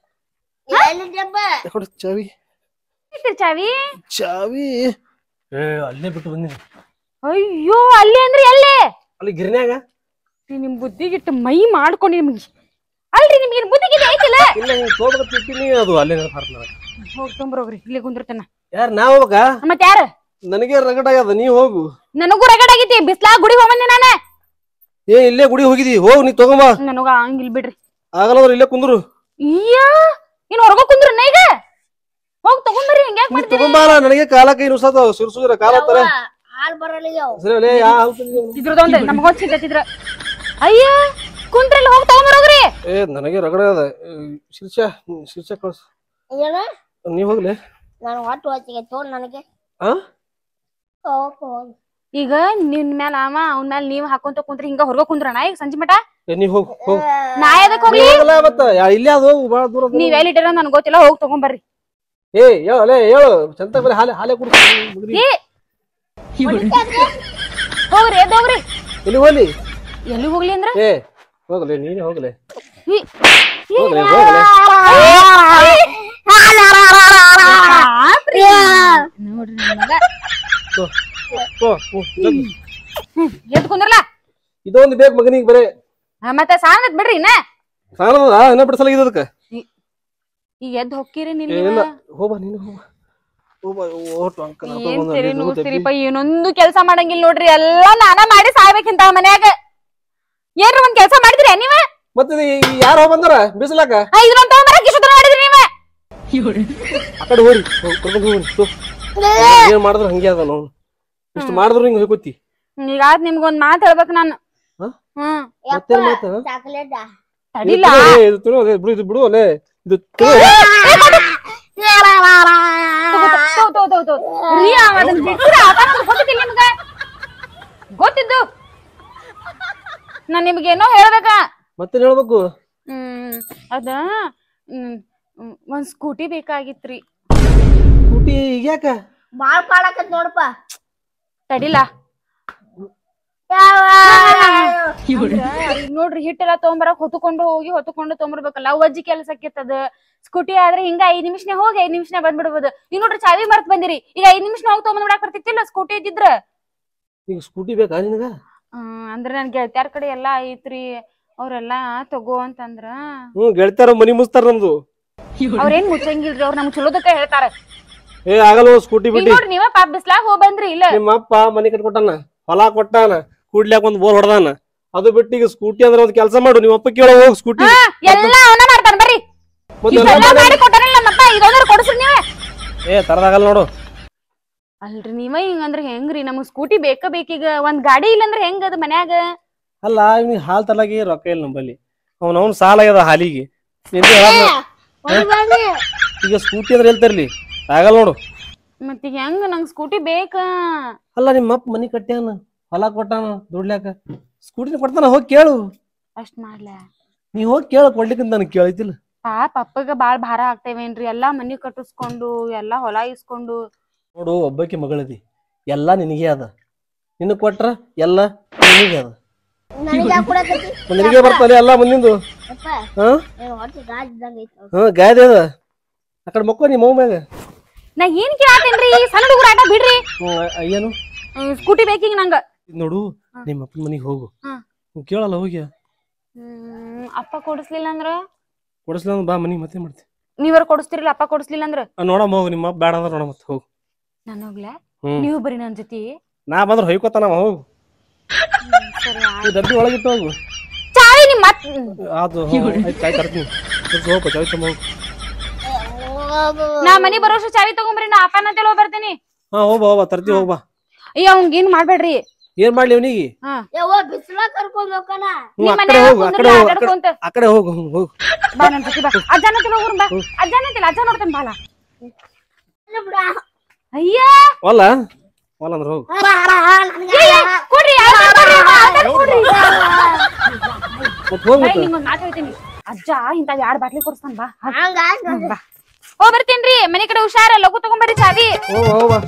ಎಲ್ಲಿದ್ದಪ್ಪ ಯಾಕಡೆ ಚಾವಿ ಇಟ್ಟಿರಿ ಚಾವಿ ಚಾವಿ ಏ ಅಲ್ಲೇ ಬಿಟ್ಟು ಬಂದಿನಿ. ಅಯ್ಯೋ ಅಲ್ಲಿ ಅಂದ್ರೆ ಎಲ್ಲೇ ಅಲ್ಲಿ ಗಿರ್ನ್ಯಾಗ ನಿಮ್ ಬುದ್ಧಿಗಿಟ್ಟು ಮೈ ಮಾಡ್ಕೊಂಡು ನಿಮ್ಗೆ ಅಲ್ರಿ ನಿಮ್ಗೆ ಬುದ್ಧಿಗಿದೆ ಐತಿಲ್ಲ ಇಲ್ಲ ಹಿಂಗ್ ತೋಬಕತ್ತೀನಿ ಅದು ಅಲ್ಲೇ ಹಾರ್ತನ. ಹೋಗಿ ತೊಂಬರೋಗ್ರಿ ಇಲ್ಲಿ ಕುಂದಿರ್ತಾನ ಯಾರು ನಾ ಹೋಗ್ಬೇಕಾ? ಮತ್ ಯಾರು ನನಗೆ ರಗಡ್ ಆಗ್ಯದ ನೀ ಹೋಗು. ನನಗೂ ರಗಡ್ ಆಗೈತಿ ಬಿಸ್ಲಾ ಗುಡಿ ಹೋಗ್ಬಂದೆ ನಾನ ಏ ಇಲ್ಲೇ ಗುಡಿ ಹೋಗಿದಿ ಹೋಗ್ ನೀ ತಗೊಂಬಾ. ನನಗ ಹಂಗಿಲ್ ಬಿಡ್ರಿ ಆಗಲ್ಲದ್ರ ಇಲ್ಲೇ ಕುಂದ್ರು. ಅಯ್ಯಾ ಇನ್ ಹೊರಗ ಕುಂದ್ರನ್ನ ಈಗ ಹೋಗ್ ತಗೊಂಬರ್ರಿ ಹಿಂಗ್ಯಾಕ್ ನೀ ಮಾಡ್ತೀರಿ ತಗೊಂಬಾರ ನನಗೆ ಕಾಲ ಕೈ ನುಸಾದ ಸುರ್ಸುದ್ರ ಕಾಲ ಹತ್ತಾರ. ಹಾಲ್ ಬರಲ್ಲ ಸರಿ ಅಲ್ಲೇ ಯಾ ಹಾಲ್ ತಂದಿ? ಇದ್ರದೊಂದು ನಮಗೊಂದ್ ಸಿಗ್ತಿದ್ರ ಅಯ್ಯ ಕುಂತ್ರಲ್ಲಿ ಹೋಗಿ ತಗೊಂಬರೋಗ್ರಿ. ಏ ನನಗೆ ರಗಡ ಅದ ಶಿರ್ಷ ಶಿರ್ಷ ಕಳ್ಸ ಏನ ನೀ ಹೋಗ್ಲೆ. ನಾನು ಹೊಟ್ಟು ಹೊತ್ತಿಗೆ ತೋಲ್ ನನಗೆ ಆ ಹೋಗ್ ಈಗ ನಿನ್ ಮ್ಯಾಲ ಅವ ಅವ್ನ ಮ್ಯಾಲ ನೀವ್ ಹಾಕೊಂತ ಕುಂತ್ರಿ ಹಿಂಗ ಹೊರಗ ಕುಂದ್ರಣ ಈಗ ಸಂಜೆ ಮಟ ಏ ನೀ ಹೋಗ್ ಹೋಗ್. ನಾ ಎದಕ್ ಹೋಗ್ಲಿ ಹೋಗಲ್ಲ ಮತ್ತ ಇಲ್ಲೇ ಅದು ಬಾಳ ದೂರ ಅದ. ನೀವ್ ಎಲ್ಲಿಟ್ಟಿರ ನನ್ಗೆ ಗೊತ್ತಿಲ್ಲ ಹೋಗಿ ತಗೊಂಬರ್ರಿ. ಏ ಹೇಳಲೆ ಹೇಳು ಚಂತ ಬರೀ ಹಾಲೆ ಹಾಲೆ ಕುಡ್ತೀನಿ. ಏ ಹೋಗ್ರಿ ಎದ್ದು ಹೋಗ್ರಿ. ಎಲ್ಲಿ ಹೋಗ್ಲಿ? ಎಲ್ಲಿ ಹೋಗ್ಲಿ ಅಂದ್ರ ಏ ಹೋಗ್ಲೆ ನೀನೇ ಹೋಗ್ಲೆ ಈ- ಹೋಗ್ಲೆ ಹೋಗ್ಲೆ. ನೋಡ್ರಿ ನನ್ ಮಗ. ತೋ, ತೋ, ಜಗ್ಗು. ಎದ್ದು ಕುಂದ್ರಲ್ಲ ಇದೊಂದು ಬೇಕು ಮಗನಿಗೆ ಬರೇ ಮತ್ತೆ ಸಾಣದ್ ಬಿಡ್ರಿ ಇನ್ನ ಸಾಲದ ಇನ್ನ ಬಿಡಿಸಲಾಗಿದೆ ಅದಕ್ಕೆ. ಈಗ ಎದ್ದು ಹೋಗ್ತೀರಿ ಏ, ನಿಲ್ಲ ಇಲ್ಲ ಹೋಗ್ಬಾ ನೀನು ಹೋಗ್ಬಾ ಹೋಗ್ಬಾ ಓಟು ಅಂಕಲ್ ಏನ್ ಸರಿ ನೋಡ್ತೀರಿಪ್ಪ ಏನೊಂದು ಕೆಲ್ಸ ಮಾಡಂಗಿಲ್ಲ ನೋಡ್ರಿ ಎಲ್ಲಾ ನಾನ ಮಾಡಿ ಸಾಯ್ಬೇಕಿಂತ ಮನ್ಯಾಗ ಏನ್ರ ಒಂದ್ ಕೆಲ್ಸ ಮಾಡಿದ್ರಿ ನೀವ ಮತ್ತೆ ಯಾರು ಹೋಗ್ ಬಂದಾರ ಬಿಸಿಲಾಕ ಇದನ್ನ ತಗೊಂಬರಕ್ ಇಷ್ಟು ದೂರ ಮಾಡಿದ್ರಿ ನೀವ ಆ ಕಡೆ ಹೋರಿ ಕರ್ಕೊಂಡು ಹೋಗಿ ತೋ. ಏನ್ ಮಾಡಿದ್ರು ಹಂಗೆ ಅದ ನಾವು ಇಷ್ಟು ಮಾಡಿದ್ರು ಹಿಂಗ್ ಹೋಗ್ತಿ. ಈಗ ನಿಮ್ಗೊಂದ್ ಮಾತ್ ಹೇಳ್ಬೇಕು ನಾನು ಹಾ? ಹ್ಮ್ ಮತ್ತೇನ್ ಮಾತು? ಚಾಕ್ಲೇಟ್ ತಡಿಲ್ಲ ಇದು ತಿನ್ನು, ಅದೇ ಬಿಡು ಇದು ಬಿಡು ಅಲ್ಲೇ ಇದು ಗೊತ್ತಿದ್ದು ನಾನ್ ನಿಮ್ಗೇನೋ ಹೇಳ್ಬೇಕಾ ಮತ್ತೇನ್ ಹೇಳ್ಬೇಕು? ಅದ ಒಂದ್ ಸ್ಕೂಟಿ ಬೇಕಾಗಿತ್ರಿ. ಸ್ಕೂಟಿ ಈಗ್ಯಾಕ? ಬಾಳ್ ಕಾಳಕತ್ ನೋಡಪ್ಪ ತಡಿಲ್ಲ ನೋಡ್ರಿ ಹಿಟ್ಟೆಲ್ಲ ತೊಗೊಂಬರಕ್ ಹೊತ್ಕೊಂಡು ಹೋಗಿ ಹೊತ್ಕೊಂಡು ತೊಗೊಂಬರ್ಬೇಕಲ್ಲ ವಜ್ಜಿ ಕೆಲ್ಸಕ್ಕಿತ್ತದ. ಸ್ಕೂಟಿ ಆದ್ರೆ ಹಿಂಗ 5 ನಿಮಿಷನೇ ಹೋಗಿ 5 ನಿಮಿಷನೇ ಬಂದ್ಬಿಡ್ಬೋದು. ಈಗ ನೋಡ್ರಿ ಚಾವಿ ಮರ್ತ್ ಬಂದಿರಿ ಈಗ 5 ನಿಮಿಷ ಹೋಗಿ ತೊಗೊಂಡ್ ಬಿಡಾಕ್ ಬರ್ತಿತ್ತಿಲ್ಲ ಸ್ಕೂಟಿ ಇದ್ದಿದ್ರ. ಈಗ ಸ್ಕೂಟಿ ಬೇಕಾ ನಿನಗ? ಅಂದ್ರ ನನ್ ಗೆಳತ್ಯಾರ ಕಡೆ ಎಲ್ಲಾ ಐತ್ರಿ, ಅವ್ರೆಲ್ಲಾ ತಗೋ ಅಂತಂದ್ರ. ಗೆಳತ್ಯಾರ ಮನಿ ಮುಚ್ತಾರ ನಮ್ದು. ಅವ್ರೇನ್ ಮುಚ್ಚಂಗಿಲ್ರಿ, ಅವ್ರ ನಮ್ಗ್ ಚಲೋದಕ್ಕ ಹೇಳ್ತಾರ. ಏ ಆಗಲ್ಲ ಸ್ಕೂಟಿ ಬಿಡಿ. ನೋಡ್ರಿ ನೀವ ಪಾಪ ಬಿಸ್ಲಾಗ ಹೋಗ್ ಬಂದ್ರಿ ಇಲ್ಲ. ನಿಮ್ಮ ಅಪ್ಪ ಮನಿ ಕಟ್ಕೊಟ್ಟಾನ, ಹೊಲ ಕೊಟ್ಟಾನ, ಕೂಡ್ಲ್ಯಾಕ ಒಂದ್ ಬೋರ್ ಹೊಡ್ದಾನ. ಅದು ಬಿಟ್ಟು ಈಗ ಸ್ಕೂಟಿ ಅಂದ್ರೆ ಒಂದ್ ಕೆಲಸ ಮಾಡು, ನಿಮ್ಮ ಅಪ್ಪ ಕೇಳೋ ಹೋಗ್ ಸ್ಕೂಟಿ. ಎಲ್ಲಾ ಅವನ ಮಾಡ್ತಾನ ಬರ್ರಿ. ಮಾಡಿ ಕೊಟ್ಟಾನಿಲ್ಲ ನಮ್ಮಪ್ಪ, ಇದೊಂದ್ರ ಕೊಡ್ಸ್ರಿ ನೀವೇ. ಏ ತರದಾಗಲ್ಲ ನೋಡು. ಅಲ್ರಿ ನೀವ ಹಿಂಗಂದ್ರ ಹೆಂಗ್ರಿ? ನಮಗ್ ಸ್ಕೂಟಿ ಬೇಕ ಬೇಕೀಗ. ಒಂದ್ ಗಾಡಿ ಇಲ್ಲಂದ್ರ ಹೆಂಗ ಅದ ಮನ್ಯಾಗ? ಅಲ್ಲ ಇವ್ನಿಗೆ ಹಾಲ್ ತಲಾಗಿ ರೊಕ್ಕ ಇಲ್ಲ ನಂಬಲ್ಲಿ. ಅವ್ನ ಸಾಲ ಆಗ್ಯದ ಹಾಲಿಗೆ. ಈಗ ಸ್ಕೂಟಿ ಅಂದ್ರೆ ಹೇಳ್ತಾರಲಿ, ಆಗಲ್ಲ ನೋಡು. ಮತ್ತೀಗ ಹೆಂಗ? ನಂಗ್ ಸ್ಕೂಟಿ ಬೇಕ. ಅಲ್ಲ ನಿಮ್ಮ ಅಪ್ಪ ಮನಿ ಕಟ್ಟ್ಯಾನ, ಹೊಲ ಕೊಟ್ಟಾನ, ದುಡ್ಲ್ಯಾಕ ಸ್ಕೂಟಿನ ಕೊಡ್ತಾನ, ಹೋಗಿ ಕೇಳು. ಅಷ್ಟ್ ಮಾಡ್ಲ? ನೀ ಹೋಗಿ ಕೇಳ, ಕೊಡ್ಲಿಕ್ಕಂತ ನನಗೆ ಕೇಳೈತಿಲ್ಲ. ಪಾಪ ಅಪ್ಪಗ ಬಾಳ್ ಭಾರ ಆಗ್ತೇವೇನ್ರಿ? ಎಲ್ಲಾ ಮನಿ ಕಟ್ಟಿಸ್ಕೊಂಡು ಎಲ್ಲಾ ಹೊಲ ಇಸ್ಕೊಂಡು. ನೋಡು, ಒಬ್ಬಾಕಿ ಮಗಳದಿ, ಎಲ್ಲಾ ನಿನಗೆ ಅದ. ನಿನಗ್ ಕೊಟ್ರ ಎಲ್ಲ ನಿನಗೆ ಅದ. ನಿನಗೆ ಬರ್ತಾನೆ ಎಲ್ಲ ಮುಂದಿಂದು. ಗಾಯದ ಅದ ಆ ಕಡೆ ಮಕ್ಕೋ ನಿಮ್ಮ ಮೌ ಮ್ಯಾಗ. ನಾ ಏನ್ ಕೇಳತ್ತೇನ್ರಿ? ಸಣ್ಣ ಹುಡುಗರ ಆಟ ಬಿಡ್ರಿ. ಏನು ಸ್ಕೂಟಿ ಬೇಕೀಗ ನಂಗ. ನೋಡು, ನಿಮ್ಮ ಅಪ್ಪನ ಮನಿಗೆ ಹೋಗು, ಕೇಳಲ್ಲ ಹೋಗಿ. ಅಪ್ಪ ಕೊಡಿಸ್ಲಿಲ್ಲ ಅಂದ್ರ? ಕೊಡಿಸ್ಲಿಲ್ಲ ಬಾ ಮನಿ ಮತ್ತೆ ಮಾಡ್ತಿ. ನೀವರ ಕೊಡಿಸ್ತಿರಲ್ಲ, ಅಪ್ಪ ಕೊಡಿಸ್ಲಿಲ್ಲ ಅಂದ್ರ? ನೋಡಮ್ಮ ಹೋಗು, ನಿಮ್ಮ ಅಪ್ಪ ಬೇಡ ಅಂದ್ರ ನೋಡ ಮತ್ತೆ ಹೋಗು. ನಾನು ಹೋಗ್ಲಾ? ನೀವು ಬರೀ ನನ್ ಜೊತೆ. ನಾ ಬಂದ್ರ ಹೊಯ್ಕೋತಾನ ಹೋಗು. ಡಬ್ಬಿ ಒಳಗಿಟ್ಟು ಹೋಗು. ಚಾವಿ ನಿಮ್ ಮತ್ ಅದು ಚಾಯ್ ತರ್ತೀನಿ, ಹೋಗು ಚಾಯ್ ತಮ್ಮ ಹೋಗು. ನಾ ಮನಿ ಬರೋಷ್ಟು ಚಾವಿ ತಗೊಂಬ್ರಿ, ನಾ ಅಪ್ಪನ ಅಂತ ಹೇಳಿ ಬರ್ತೀನಿ. ಹೋಗ್ಬಾ ಹೋಗ್ಬಾ, ತರ್ತಿ ಹೋಗ್ಬಾ. ಅಯ್ಯ ಅವ್ನ್ಗ ಏನ್ ಮಾಡ್ಬೇಡ್ರಿ. ಏನ್ ಮಾಡ್ಲಿ ಅವನಿಗೆ? ಆ ಕಡೆ ಹೋಗು ಹೋಗು. ಬಾ ನನ್ ಜೊತೆ ಬಾ. ಅಜ್ಜನ ಹತ್ರ ಹೋಗ್ರಿ ಬಾ. ಅಜ್ಜನ ಅಂತಿಲ್ಲ, ಅಜ್ಜ ನೋಡ್ತಾನೆ ಬಾಲ. ಅಯ್ಯ ಒಲ್ಲ ಒಲ್ಲ ಅಂದ್ರೆ ಹೋಗು. ಕೊಡ್ರಿ ನಿಮ್ಗೊಂದ್ ಮಾತು ಹೇಳ್ತೀನಿ. ಅಜ್ಜ ಇಂತ 2 ಬಾಟ್ಲಿ ಕೊಡ್ಸ್ತಾನ, ಬಾ ಬಾ. ಹೋಗ್ ಬರ್ತೇನ್ರಿ, ಮನಿ ಕಡೆ ಹುಷಾರ, ಲಘು ತಗೊಂಬರ್ರಿ ಚಾವಿ. ಹೋಗ್ಬಾ.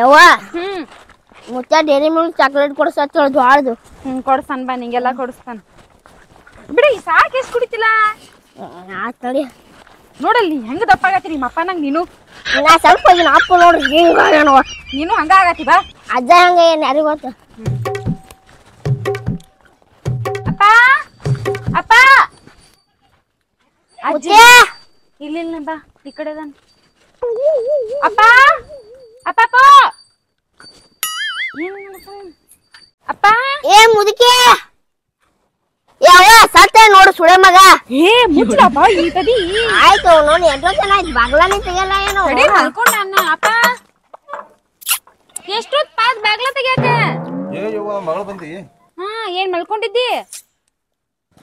ಯವ್ವ ಮುಚ್ಚ ಡೇರಿ ಮಿಲ್ಕ್ ಚಾಕ್ಲೇಟ್ ಕೊಡ್ಸತ್ತ ಜ್ವಾಳದು. ಕೊಡ್ಸ್ತಾನ ಬಾ, ನಿಂಗೆಲ್ಲಾ ಕೊಡಿಸ್ತಾನ ಬಿಡಿ. ಸಾಕ್ ಎಷ್ಟ್ ಕುಡಿತಿಲ್ಲ ತಡಿ. ನೋಡಲ್ಲಿ ಹೆಂಗ ದಪ್ಪ ಆಗತ್ತಿ ನಿಮ್ಮ ಅಪ್ಪ ನಂಗ್. ನೀನು ನಾ ಸ್ವಲ್ಪ ಅಪ್ಪ ನೋಡ್ರಿ ಹಿಂಗ ನೀನು ಹಂಗ ಆಗತ್ತಿ ಬಾ. ಅಜ್ಜ ಹಂಗ ಏನ್ ಯಾರಿಗ ಗೊತ್ತ? ಅಪ್ಪ ಅಪ್ಪ ಅಜ್ಜಿ ಇಲ್ಲ ಬಾ, ಈ ಕಡೆ ಅದಾನ. ಅಪ್ಪ ಅಪ್ಪ ಅಪ್ಪ ಏ ಮುದುಕಿ, ಯಾವ ಸತ್ತ ನೋಡು ಸುಳೆ ಮಗ. ಏ ಮುಚ್ಚಲಪ್ಪ ಈ ತಡಿ. ಆಯ್ತು ನೋಡಿ, ಎಷ್ಟೋ ಜನ ಆಯ್ತು, ಬಾಗ್ಲಾನೇ ತೆಗಿಯಲ್ಲ ಏನೋ. ಮಲ್ಕೊಂಡ ಅಪ್ಪ. ಎಷ್ಟೊತ್ ಪಾಸ್ ಬಾಗ್ಲ ತೆಗಿಯಾಕ? ಮಗಳು ಬಂದಿ? ಹಾ, ಏನ್ ಮಲ್ಕೊಂಡಿದ್ದಿ?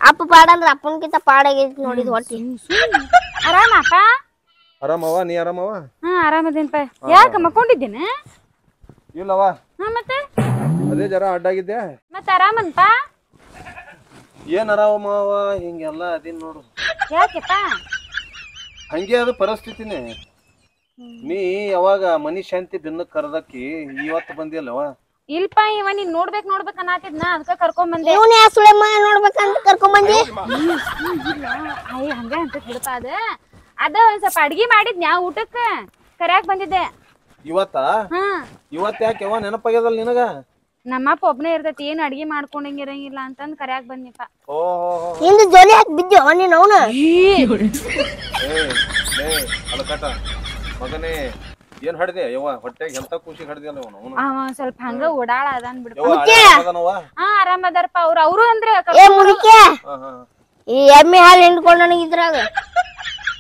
ಅಪ್ಪ ಪಾಡಂದ್ರ ಅಪ್ಪನ್ಕಿಂತ ಪಾಡಾಗೈತಿ ನೋಡಿದ್ ಹೊಟ್ಟಿ. ಆರಾಮ ಅಪ್ಪ? ಆರಾಮವ, ನೀ ಆರಾಮವ? ಹಾ ಆರಾಮದೇನಪ್ಪ. ಯಾಕ ಮಕ್ಕೊಂಡಿದ್ದೇನ? ಇಲ್ಲವ. ಹಾ ಮತ್ತೆ ಅದೇ ಜರ ಅಡ್ಡಾಗಿದ್ದೆ. ಮತ್ತ ಆರಾಮಂತ? ಏನ್ ಆರಾಮವ, ಹಿಂಗೆಲ್ಲ ಅದಿನ್ ನೋಡು. ಯಾಕೆಪ್ಪ? ಹಂಗೆ ಅದು ಪರಿಸ್ಥಿತಿನೇ. ನೀ ಯಾವಾಗ ಮನಿ ಶಾಂತಿ ದಿನಕ್ ಕರ್ದಕ್ಕಿ ಇವತ್ತು ಬಂದಿಲ್ಲವ? ಇಲ್ಪ, ಇವ ನೀನ್ ನೋಡ್ಬೇಕ್ ಅನ್ನತಿದ್ನ, ಅದಕ್ಕ ಕರ್ಕೊಂಡ್ ಬಂದೆ. ಇವನ್ ಯಾ ಸುಳೆ ಮಗ ನೋಡ್ಬೇಕಂತ ಕರ್ಕೊಂಡ್ ಬಂದಿ? ಅಯ್ಯ ಹಂಗ ಅಂತ ಬಿಡ್ಪ. ಅದ ಒಂದ್ ಸ್ವಲ್ಪ ಅಡ್ಗಿ ಮಾಡಿದ್ನ್ಯಾ ಊಟಕ್ಕ, ಕರ್ಯಾಕ್ ಬಂದಿದ್ದೆ. ಇವತ್ತ? ಹಾ. ಇವತ್ ಯಾಕೆ ಯವ್ವ ನೆನಪಾಗ್ಯದಲ್ಲ ನಿನಗ? ನಮ್ಮಪ್ಪ ಒಬ್ನೇ ಇರ್ತೈತಿ, ಏನ್ ಅಡ್ಗಿ ಮಾಡ್ಕೊಂಡಂಗಿರಂಗಿಲ್ಲ ಅಂತಂದ್ ಕರ್ಯಾಕ್ ಬಂದಿಪ್ಪ. ಇಂದು ಜೋಲಿ ಹಾಕಿ ಬಿದ್ದೆ ನೀನ್ ಅವನು. ಅಲಕಟ ಮಗನೇ, ಏನ್ ಹಡ್ದೆ ಯವ್ವ? ಹೊಟ್ಟೆಗೆ ಎಂತ ಖುಷಿ ಹಡ್ದಿಯಲ್ಲ ಅವನು. ಸ್ವಲ್ಪ ಹಂಗ ಓಡಾಳ ಅದನ್ ಬಿಡ್ಪ. ಹಾ ಆರಾಮ್ ಅದಾರಪ್ಪ ಅವ್ರು ಅಂದ್ರೆ. ಏ ಮುದುಕಿ, ಈ ಎಮ್ಮೆ ಹಾಲು ಹಿಂಡ್ಕೊಂಡ ಇದ್ರಾಗ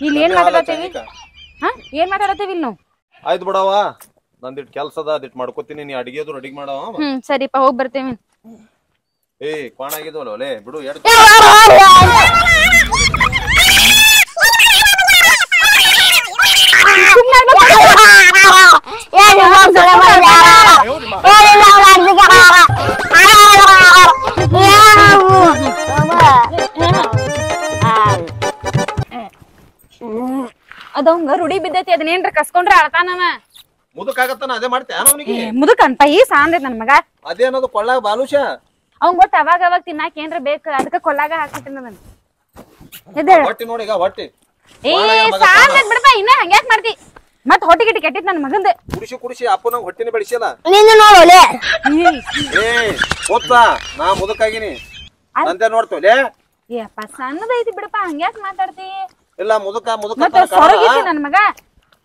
ಇಲ್ಲಿ ಏನ್ ಮಾತಾಡತ್ತೀವಿ? ಹಾ, ಏನ್ ಮಾತಾಡತ್ತೀವಿ ಇಲ್ಲಿ ನಾವು? ಆಯ್ತು ಬಿಡವ, ನಂದಿಟ್ ಕೆಲ್ಸ ಅದ, ಅದಿಟ್ ಮಾಡ್ಕೋತೀನಿ. ನೀ ಅಡಿಗೆ ಅದು ರೆಡಿ ಮಾಡವ. ಸರಿಪ್ಪ, ಹೋಗ್ ಬರ್ತೇವೆ. ಏ ಕ್ವಾಣ ಆಗಿದ್ವಲ್ಲ ಲೇ, ಬಿಡು. ಅದಂಗ ರೂಢಿ ಬಿದ್ದೈತಿ, ಅದನ್ನೇನ್ರ ಕಸ್ಕೊಂಡ್ರ ಅಳ್ತಾನ. ಮುದಕಾಗತ್ತಾನ ಅದೇ ಮಾಡ್ತೇನ ಅವನಿಗೆ? ಮುದುಕನ್ಪ ಈ ಸಾಂದ್ರಿ ನನ್ ಮಗ. ಅದೇನದು ಕೊಳ್ಳಾಗ ಬಾಲುಷ? ಅವ್ನ್ ಗೊತ್ತ ಅವಾಗ ತಿನ್ನಾಕ ಏನ್ರ ಬೇಕ, ಅದಕ್ಕ ಕೊಲ್ಲಾಗ ಹಾಕ್ಬಿಟ್ಟಿನ. ಹೊಟ್ಟಿ ನೋಡಿ ಈಗ, ಹೊಟ್ಟಿ ಏ ಸಾಂದ್ ಬಿಡಪ್ಪ ಇನ್ನ ಹಂಗ್ಯಾಕ್ ಮಾಡ್ತಿ ಮತ್ ಹೊಟ್ಟಿ ಗಿಟ್ಟಿ ಕೆಟ್ಟಿತ್ ನನ್ ಮಗಂದ ಕುಡಿಸಿ ಅಪ್ಪ ನಂಗೆ ಹೊಟ್ಟಿನ ಬೆಳೆಸಿಲ್ಲ ನಿಂದು ನೋಡೋಲೆ ಏ ಗೊತ್ತಾ ನಾ ಮುದಕಾಗಿನಿ ನಂತೆ ನೋಡ್ತೇವೆ ಏ ಅಪ್ಪ ಸಣ್ಣದೈತಿ ಬಿಡಪ್ಪ ಹಂಗ್ಯಾಕ್ ಮಾತಾಡ್ತಿ ಇಲ್ಲ ಮುದಕ ಮತ್ತ ಸೊರಗಿತಿ ನನ್ ಮಗ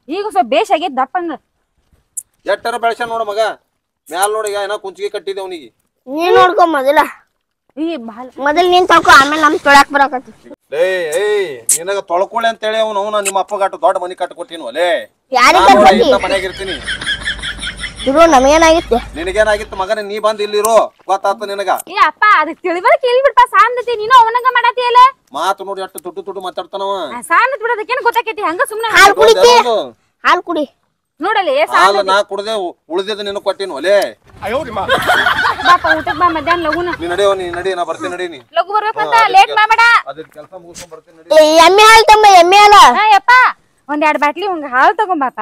ಈಗ ಸ್ವಲ್ಪ ಬೇಷ್ ಆಗೈತ್ ದಪ್ಪಂಗ ಎಟ್ಟರ ಬೆಳೆಸ ನೋಡ ಮಗ ಮ್ಯಾಲ ನೋಡಿ ಏನೋ ಕುಂಚಿಗೆ ಕಟ್ಟಿದೆ ಅವನಿಗೆ ನೀನ್ ನೋಡ್ಕೊ ಮೊದಲ ಮೊದಲ್ ನೀನ್ ತಗೋ ಆಮೇಲೆ ನಮ್ ತೊಳಕ್ ಬರಾಕತ್ತಿ ಏಯ್ ನಿನಗ ತೊಳ್ಕೊಳ್ಳಿ ಅಂತ ಹೇಳಿ ಅವನು ನಿಮ್ಮ ಅಪ್ಪ ಗಟ್ಟು ದೊಡ್ಡ ಮನಿ ಕಟ್ಟು ಕೊಟ್ಟಿನ ಒಲೆ ಯಾರಿಗೆ ಮನ್ಯಾಗ ಇರ್ತೀನಿ ಇರು ನಮಗೇನಾಗಿತ್ತು ನಿನಗೇನಾಗಿತ್ತು ಮಗನ ನೀ ಬಂದ್ ಇಲ್ಲಿರೋ ಗೊತ್ತಾತ ನಿನಗ ಏ ಅಪ್ಪ ಅದಕ್ಕೆ ತಿಳಿಬಾರ ಕೇಳಿ ಬಿಡಪ್ಪ ಸಾಂದತಿ ನೀನು ಅವನಂಗ ಮಾಡತಿ ಅಲ್ಲ ಮಾತು ನೋಡಿ ಅಷ್ಟು ತುಟ್ಟು ಮಾತಾಡ್ತಾನವ ಸಾಂದತ್ ಬಿಡೋದಕ್ಕೇನು ಗೊತ್ತಾಕೈತಿ ಹಂಗ ಸುಮ್ನೆ ಹಾಲ್ ಕುಡಿತಿ ಹಾಲ್ ಕುಡಿ ನೋಡಲ್ಲ ಏ ಹಾಲು ನಾ ಕುಡ್ದೆ ಉಳಿದಿದ್ದು ನಿನಗ್ ಕೊಟ್ಟಿನ ಒಲೆ ಬಾಪ ಊಟಕ್ ಬಾ ಮಧ್ಯಾಹ್ನ ಲಗುನ ನೀ ನಡಿ ನಾ ಬರ್ತೀನಿ ನಡಿ ನೀ ಲಗು ಬರ್ಬೇಕಂತ ಲೇಟ್ ಮಾಡ್ಬೇಡ ಅದಕ್ಕೆ ಕೆಲಸ ಮುಗಿಸ್ಕೊಂಡ್ ಬರ್ತೀನಿ ನಡಿ ಎಮ್ಮೆ ಹಾಲ್ ತಮ್ಮ ಎಮ್ಮೆ ಹಾಲ ಯಪ್ಪ ಒಂದ್ 2 ಬಾಟ್ಲಿ ಹಂಗ ಹಾಲು ತಗೊಂಬಾಪ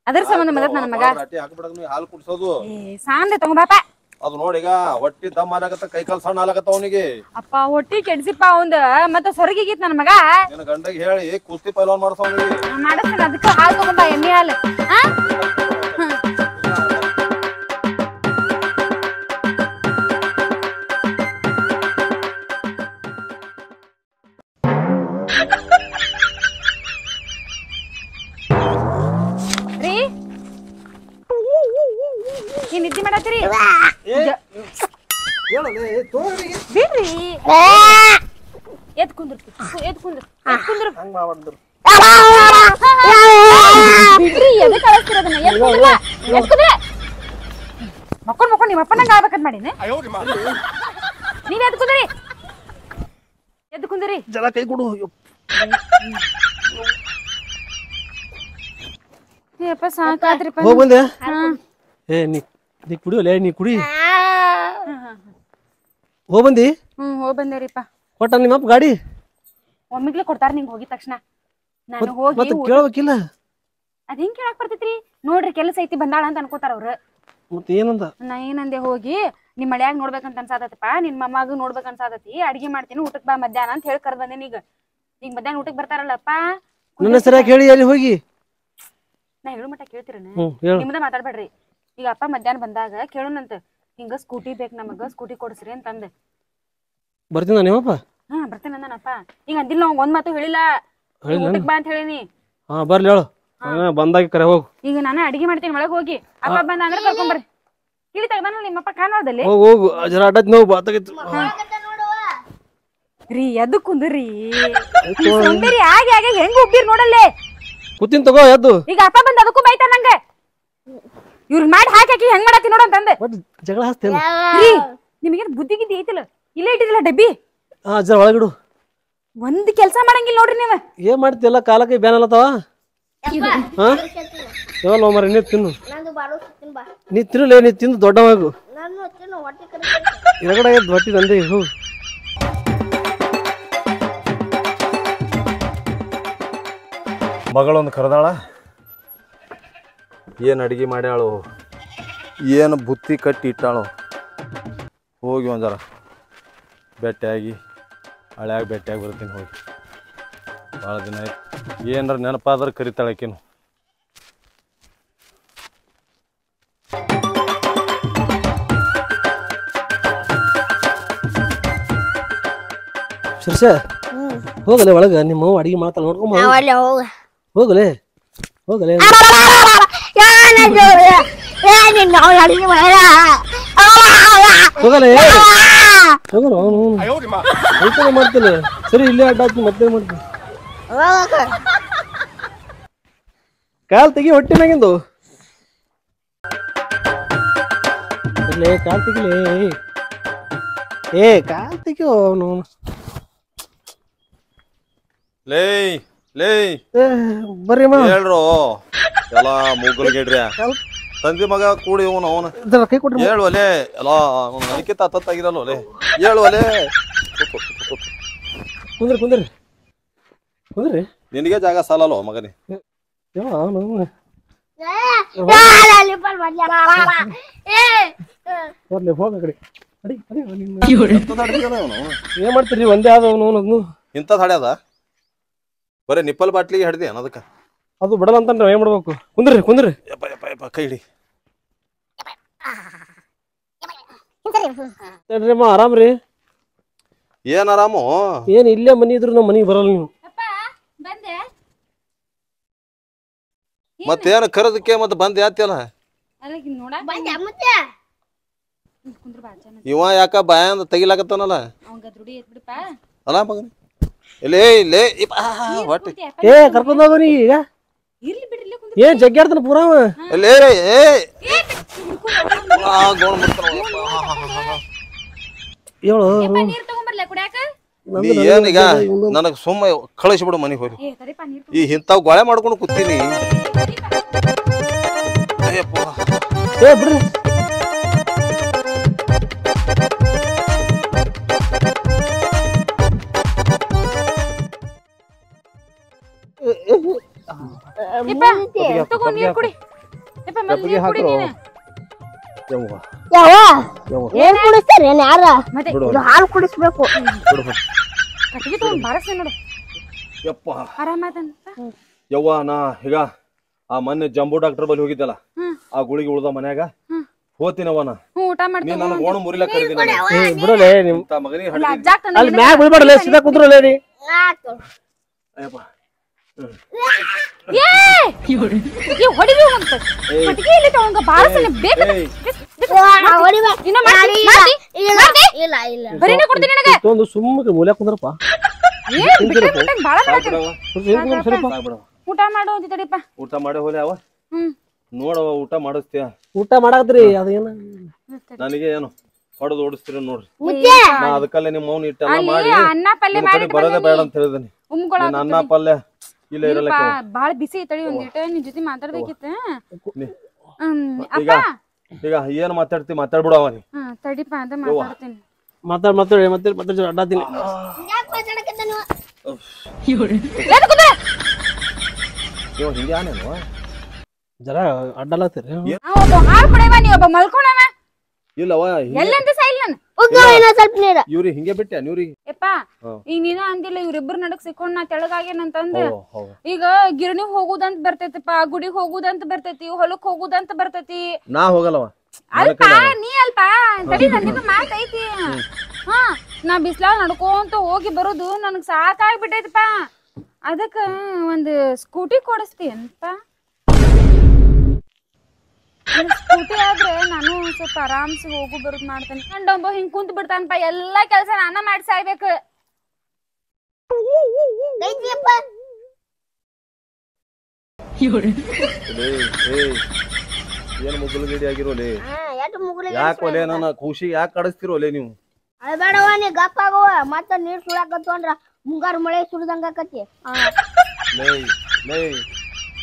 ಅದ್ರ ಸಂಬಂಧ ಮದತ್ ನನ್ನ ಮಗ ರಾಟಿ ಹಾಕ್ಬಿಡದ್ ನೀ ಹಾಲು ಕುಡ್ಸೋದು ಏ ಸಾಂದೆ ತಗೊಂಬಾಪ ಅದು ನೋಡಿ ಈಗ ಹೊಟ್ಟಿ ದಮ್ ಆಲಾಗತ್ತ ಕೈ ಕಾಲ್ ಸಣ್ಣ ಆಲಾಗತ್ತ ಅವನಿಗೆ ಅಪ್ಪ ಹೊಟ್ಟಿ ಕೆಡ್ಸಿಪ್ಪ ಅವಂದ ಮತ್ತ ಸೊರಗಿಗಿತ್ ನನ್ನ ಮಗ ನಿನ್ನ ಗಂಡಗೆ ಹೇಳಿ ಕುಸ್ತಿ ಪೈಲ್ವಾನ್ ಮಾಡ್ಸೋ ಅವನಿಗೆ ಮಾಡಿಸ್ತಾನ ಅದಕ್ಕೆ ಹಾಲು ತಗೊಂಬಾ ಎಮ್ಮೆ ಹಾಲು ಹಾ ನಿದ್ದೆ ಮಾಡತ್ತೀರಿ ಬಿಡ್ರಿ ಎದ್ ಕುಂದ್ರು ಬಿಡ್ರಿ ಎದ್ ಕಳಿಸ್ತಿರೋದನ್ನ ಎದ್ ಕುಂದ್ರ ಮಕ್ಕೊಂಡ್ ನಿಮ್ಮ ಅಪ್ಪನಂಗ ಆಗ್ಬೇಕಂತ ಮಾಡೀನಿ ನೀವ್ ಎದ್ ಕುಂದ್ರಿ ಜಲ ಕೈ ಕೊಡು ಏಪ್ಪ ಸಾಕಾದ್ರಿಪ್ಪ ಹೋಗ್ ಬಂದೆ ಏ ನೀ ಕುಡಿಯೋಲೆ ನೀ ಕುಡಿ ಹೋಗ್ ಬಂದಿ ಹೋಗ್ ಬಂದೇರಿಪ್ಪ ಕೊಟ್ಟ ನಿಮ್ಮಪ್ಪ ಗಾಡಿ ಒಮ್ಮಿಗ್ಲೆ ಕೊಡ್ತಾರ ನಿಂಗ್ ಹೋಗಿದ ತಕ್ಷಣ ನಾನು ಹೋಗಿ ಮತ್ತೆ ಕೇಳ್ಬೇಕಿಲ್ಲ ಅದ್ ಹೆಂಗ್ ಕೇಳಾಕ್ ಬರ್ತೈತ್ರಿ ನೋಡ್ರಿ ಕೆಲಸ ಐತಿ ಬಂದಾಳ ಅಂತ ಅನ್ಕೋತಾರ ಅವ್ರು ಮತ್ತೆ ಏನಂದ ನಾ ಏನಂದೆ ಹೋಗಿ ನಿಮ್ ಮಳ್ಯಾಗ ನೋಡ್ಬೇಕಂತ ಅನ್ಸಾದತ್ತಪ್ಪ ನಿನ್ ಮೊಮ್ಮಗ ನೋಡ್ಬೇಕ ಅನ್ಸಾದತಿ ಅಡಿಗೆ ಮಾಡ್ತೀನಿ ಊಟಕ್ ಬಾ ಮಧ್ಯಾಹ್ನ ಅಂತ ಹೇಳಿ ಕರ್ದ್ ಬಂದೇನಿ ಈಗ ಮಧ್ಯಾಹ್ನ ಊಟಕ್ ಬರ್ತಾರಲ್ಲಪ್ಪ ನನ್ನ ಸರಿಯಾಗಿ ಹೇಳಿ ಅಲ್ಲಿ ಹೋಗಿ ನಾ ಹೇಳು ಮಟ್ಟ ಕೇಳ್ತಿರನ ನಿಮ್ದ ಮಾತಾಡ್ಬೇಡ್ರಿ ಈಗ ಅಪ್ಪ ಮಧ್ಯಾಹ್ನ ಬಂದಾಗ ಕೇಳೋಣಂತ ಹಿಂಗ ಸ್ಕೂಟಿ ಬೇಕ್ ನಮಗ ಸ್ಕೂಟಿ ಕೊಡ್ಸ್ರಿ ಅಂತಂದೆ ಬರ್ತೀನ ನಿಮ್ಮಪ್ಪ ಬರ್ತೇನೆ ಅಂದನಪ್ಪ ಈಗ ಅಂದಿಲ್ಲ ನಾವ್ ಒಂದ್ ಮಾತು ಹೇಳಿಲ್ಲ ಊಟಕ್ ಬಾ ಅಂತ ಹೇಳಿನಿ ಬರ್ಲಿ ಹೇಳು ಬಂದಾಗ ಕರೆ ಹೋಗು ಈಗ ನಾನು ಅಡಿಗೆ ಮಾಡ್ತೀನಿ ಒಳಗ್ ಹೋಗಿ ಅಪ್ಪ ಬಂದ ಅಂದ್ರೆ ಕರ್ಕೊಂಬರ್ರಿ ಕಿಡಿ ತೆಗ್ದಾನ ನಿಮ್ಮಪ್ಪ ಕಾಣೋದಲ್ಲಿ ಹೋಗು ಜರ ಅಡ್ಡದ್ ನೋವು ಬಾತಾಗಿತ್ತು ರೀ ಎದ್ದು ಕುಂದ್ರಿ ಸೌಂದರ್ಯ ಆಗಿ ಆಗಿ ಹೆಂಗ್ ಉಬ್ಬಿರ್ ನೋಡಲ್ಲೇ ಕೂತಿನ್ ತಗೋ ಎದ್ದು ಈಗ ಅಪ್ಪ ಬಂದ ಅದಕ್ಕೂ ಬೈತಾನ ನಂಗೆ ಇವ್ರಿಗೆ ಮಾಡಿ ಹಾಕಿ ಹೆಂಗ್ ಮಾಡತ್ತಿ ನೋಡ ಅಂತಂದೆ ಜಗಳ ಹಾಸ್ತೇನೆ ರೀ ನಿಮಗೇನ್ ಬುದ್ಧಿ ಗಿದ್ದಿ ಐತಿಲ್ಲ ಇಲ್ಲೇ ಇಟ್ಟಿದಿಲ್ಲ ಡಬ್ಬಿ ಜರ ಒಳಗಿಡು ಒಂದ್ ಕೆಲ್ಸ ಮಾಡಂಗಿಲ್ಲ ನೋಡ್ರಿ ನೀವ್ ಏನ್ ಮಾಡ್ತಿಲ್ಲ ಕಾಲಕ್ಕೆ ಬ್ಯಾನ್ ಅಲ್ಲತ್ತವ ಹಾ ಯಾವಲ್ಲ ಮರ ನೀ ತಿನ್ನು ನೀ ತಿನ್ನಲೇ ನೀ ತಿಂದು ದೊಡ್ಡವಾಗು ಎರಗಡೆ ಹೊಟ್ಟಿ ನಂದೇ ಹೋಗು ಮಗಳೊಂದು ಕರೆದಾಳ ಏನು ಅಡಿಗೆ ಮಾಡ್ಯಾಳು ಏನು ಬುತ್ತಿ ಕಟ್ಟಿ ಇಟ್ಟಾಳು ಹೋಗಿ ಒಂದರ ಭೇಟಿಯಾಗಿ ಹಳ್ಯಾಗ ಭೇಟಿಯಾಗಿ ಬರ್ತೀನಿ ಹೋಗಿ ಭಾಳ ದಿನ ಆಯ್ತು ಏನಾರ ನೆನಪಾದ್ರೆ ಕರಿತಾಳಕೇನು ಶಿರ್ಷ ಹೋಗಲೆ ಒಳಗ ನಿಮ್ಮ ಅಡಿಗೆ ಮಾಡ್ತಾಳ ನೋಡ್ಕೊಂಬ ಹೋಗಲೆ ಹೋಗಲೆ ಹೋಗಲೆ ಹೋಗಲ್ಲ ಅವನು ಮಾಡ್ತಿಲ್ಲ ಸರಿ ಇಲ್ಲೇ ಅಡ್ಡ ಹಾಕ್ತೀನಿ ಮತ್ತೆ ಮಾಡ್ತೀನಿ ಕಾಲ್ ತೆಗಿ ಹೊಟ್ಟಿನಾಗಿಂದು ಇಲ್ಲೇ ಕಾಲ್ ತೆಗಿಲೇ ಏ ಕಾಲ್ ತೆಗಿಯೋ ಅವನು ಲೇ ಲೇ ಬರ್ರಿ ಹೇಳ್ರು ಎಲ್ಲ ಮೂಗಲ್ಗಿಡ್ರಿ ತಂದೆ ಮಗ ಕೂಡಿ ಇವನು ಅವನು ಕೈ ಕೊಡ್ರಿ ಹೇಳುವಲೆ ಎಲ್ಲ ನನಕಿಂತ ಹತ್ತಾಗಿರಲ್ಲ ಒಲೆ ಹೇಳುವಲೆ ಕುಂದ್ರಿ ಕುಂದ್ರಿ ಕುಂದ್ರಿ ನಿನಗೆ ಜಾಗ ಸಾಲಲ್ಲ ಮಗನೇ ಬರ್ಲಿ ಹೋಗ ಕಡೆ ಏನ್ ಮಾಡ್ತೀರಿ ಒಂದೇ ಆದವನು ಇಂಥದ್ದು ಹಾಡ್ಯಾದ ಬರೀ ನಿಪ್ಪಲ್ ಬಾಟ್ಲಿಗೆ ಹಿಡ್ದಿ ಅದಕ್ಕೆ ಅದು ಬಿಡಲ್ಲ ಅಂತ ನಾವ್ ಏನ್ ಮಾಡ್ಬೇಕು? ಕುಂದ್ರಿ ಕುಂದ್ರಿ. ಯಪ್ಪ ಯಪ್ಪ ಯಪ್ಪ ಕೈ ಹಿಡಿ. ತಡ್ರಿಮ್ಮ ಆರಾಮ್ರಿ? ಏನ್ ಆರಾಮು? ಏನ್ ಇಲ್ಲೇ ಮನಿ ಇದ್ರು ನಮ್ಮ ಮನಿಗೆ ಬರಲ್ಲ ನೀವು. ಮತ್ತೇನು ಕರದಕ್ಕೆ ಮತ್ತೆ ಬಂದ್ ಯಾತಿಯಲ್ಲ ಇವ ಯಾಕ ಬಾಯಂದ ತೆಗಿಲಾಕತ್ತಾನಲ್ಲ ಅಲ್ಲ ಮಗನ ಇಲ್ಲೇ ಇಲ್ಲೇ ಹೊಟ್ಟೆ ಏ ಕರ್ಕೊಂಡ್ ಹೋಗನಿ ಈಗ ಏನ್ ಜಗ್ಗಾಡ್ತಾನ ಪೂರಾವ ಇಲ್ಲೇ ಹೇಳು ನೀ ಏನೀಗ ನನಗ್ ಸುಮ್ಮ ಕಳಿಸ್ಬಿಡು ಮನಿಗೆ ಹೋಗಿ ಈ ಇಂಥವ್ ಗೊಳೆ ಮಾಡ್ಕೊಂಡು ಕೂತೀನಿ ಏ ಬಿಡ್ರಿ ಏನ್ ಕುಡಿಸ್ತಾರ ಯಾರ ಹಾಲು ಕುಡಿಸ್ಬೇಕು ಯವ್ವ ನಾ ಈಗ ಆ ಮೊನ್ನೆ ಜಂಬೂ ಡಾಕ್ಟರ್ ಬಳಿ ಹೋಗಿದ್ದಲ್ಲ ಆ ಗುಳಿಗೆ ಉಳ್ದ ಮನ್ಯಾಗ ಹೋತಿನವ್ವ ನಾ ನೀನ್ ನನಗ್ ಓಣ ಮುರಿಲಕ್ ಕರೀದಿನಿ ಬಿಡಲೇ ನಿಮ್ ಮಗನಿಗೆ ಅಲ್ಲಿ ಮ್ಯಾಗ ಬಿಡ್ಬಾರ್ದಲ್ಲ ಸೀದಾ ಕುಂದ್ರಲೇ ರೀ ಅಯ್ಯಪ್ಪ ಸುಮ್ಮನೆ ಮೂಲೆ ಕುಂದ್ರಪ್ಪ ಊಟ ಮಾಡೋ ಊಟ ಮಾಡಿ ಹೋಲಿ ಅವ ನೋಡವ ಊಟ ಮಾಡಿಸ್ತೀಯ ಊಟ ಮಾಡಾಕ್ದ್ರಿ ಅದೇನ ನನಗೆ ಏನು ಹೊಡೆದು ಓಡಿಸ್ತೀರ ನೋಡ್ರಿ ನಾ ಅದಕ್ಕಲ್ಲೇ ನಿಮ್ಮ ಮೌನ ಇಟ್ಟೆಲ್ಲ ಮಾಡಿ ಬರೋದೇ ಬೇಡ ಅಂತ ಹೇಳಿದೀನಿ ಅನ್ನ ಪಲ್ಯ ಇಲ್ಲ ಇರಲ್ಲ ಬಾಳ ಬಿಸಿ ಐತಳಿ ಒಂದಿಟ ನಿನ್ ಜೊತೆ ಮಾತಾಡ್ಬೇಕಿತ್ತ ಈಗ ಈಗ ಏನ್ ಮಾತಾಡ್ತಿ ಮಾತಾಡ್ಬಿಡವ ನೀ ತಡಿಪ ಅಂತ ಮಾತಾಡ್ತೀನಿ ಮಾತಾಡಿ ಅಡ್ಡಾತೀನಿ ಇವ ಹಿಂಗೆ ಆನೇನು ಜರ ಅಡ್ಡಲತ್ತೀರಿ ಹಾಳು ಕುಡಿಯವ ನೀ ಒಬ್ಬ ಮಲ್ಕೊಂಡವ ಇಲ್ಲವ ಎಲ್ಲಂತ ಸೈಲ್ ನಾನು ಸ್ವಲ್ಪ ನೀರ ಇವ್ರಿ ಹಿಂಗೆ ಬಿಟ್ಟೆ ನೀವ್ರಿಗೆ ಯಪ್ಪ ಈಗ ನೀನ ಅಂದಿಲ್ಲ ಇವ್ರಿಬ್ರು ನಡಕ್ ಸಿಕ್ಕೊಂಡ್ ನಾ ತೆಳಗಾಗೇನಂತಂದ ಈಗ ಗಿರಣಿಗ್ ಹೋಗುದಂತ ಬರ್ತೈತಿಪ್ಪ ಗುಡಿಗ್ ಹೋಗುದಂತ ಬರ್ತೈತಿ ಹೊಲಕ್ ಹೋಗುದಂತ ಬರ್ತೈತಿ ನಾ ಹೋಗಲ್ಲವ ಅಲ್ಪ ನೀ ಅಲ್ಪ ತಡಿ ನಂದಿನ ಮಾತ್ ಐತಿ ಹಾ ನಾ ಬಿಸ್ಲಾಲ್ ನಡ್ಕೊಂತ ಹೋಗಿ ಬರೋದು ನನಗ್ ಸಾಕಾಗ್ಬಿಟ್ಟೈತಿಪ್ಪ ಅದಕ್ಕ ಒಂದ್ ಸ್ಕೂಟಿ ಕೊಡಿಸ್ತೀಯನ್ಪ ಸ್ಕೂಟಿ ಆದ್ರೆ ನಾನು ಸ್ವಲ್ಪ ಆರಾಮ್ಸಿ ಹೋಗು ಬರೋದ್ ಮಾಡ್ತೇನೆ ಕಂಡೊಬ್ಬ ಹಿಂಗ್ ಕುಂತ್ ಬಿಡ್ತಾನಪ್ಪ ಎಲ್ಲಾ ಕೆಲ್ಸ ನಾನ ಮಾಡಿ ಸಾಯ್ಬೇಕು ಏನ್ ಮುಗ್ಗಲು ಗಿಡಿ ಆಗಿರೋಲೆ ಯಾಕೋಲೆ ನನ್ನ ಖುಷಿ ಯಾಕೆ ಕಡಿಸ್ತಿರೋಲೆ ನೀವು ಬೇಡವ ನೀ ಗಪ್ಪ ಆಗುವ ಮತ್ತ ನೀರ್ ಸುಳಾಕತ್ಕೊಂಡ್ರ ಮುಂಗಾರು ಮಳೆ ಸುಡ್ದಂಗ ಆಕತಿ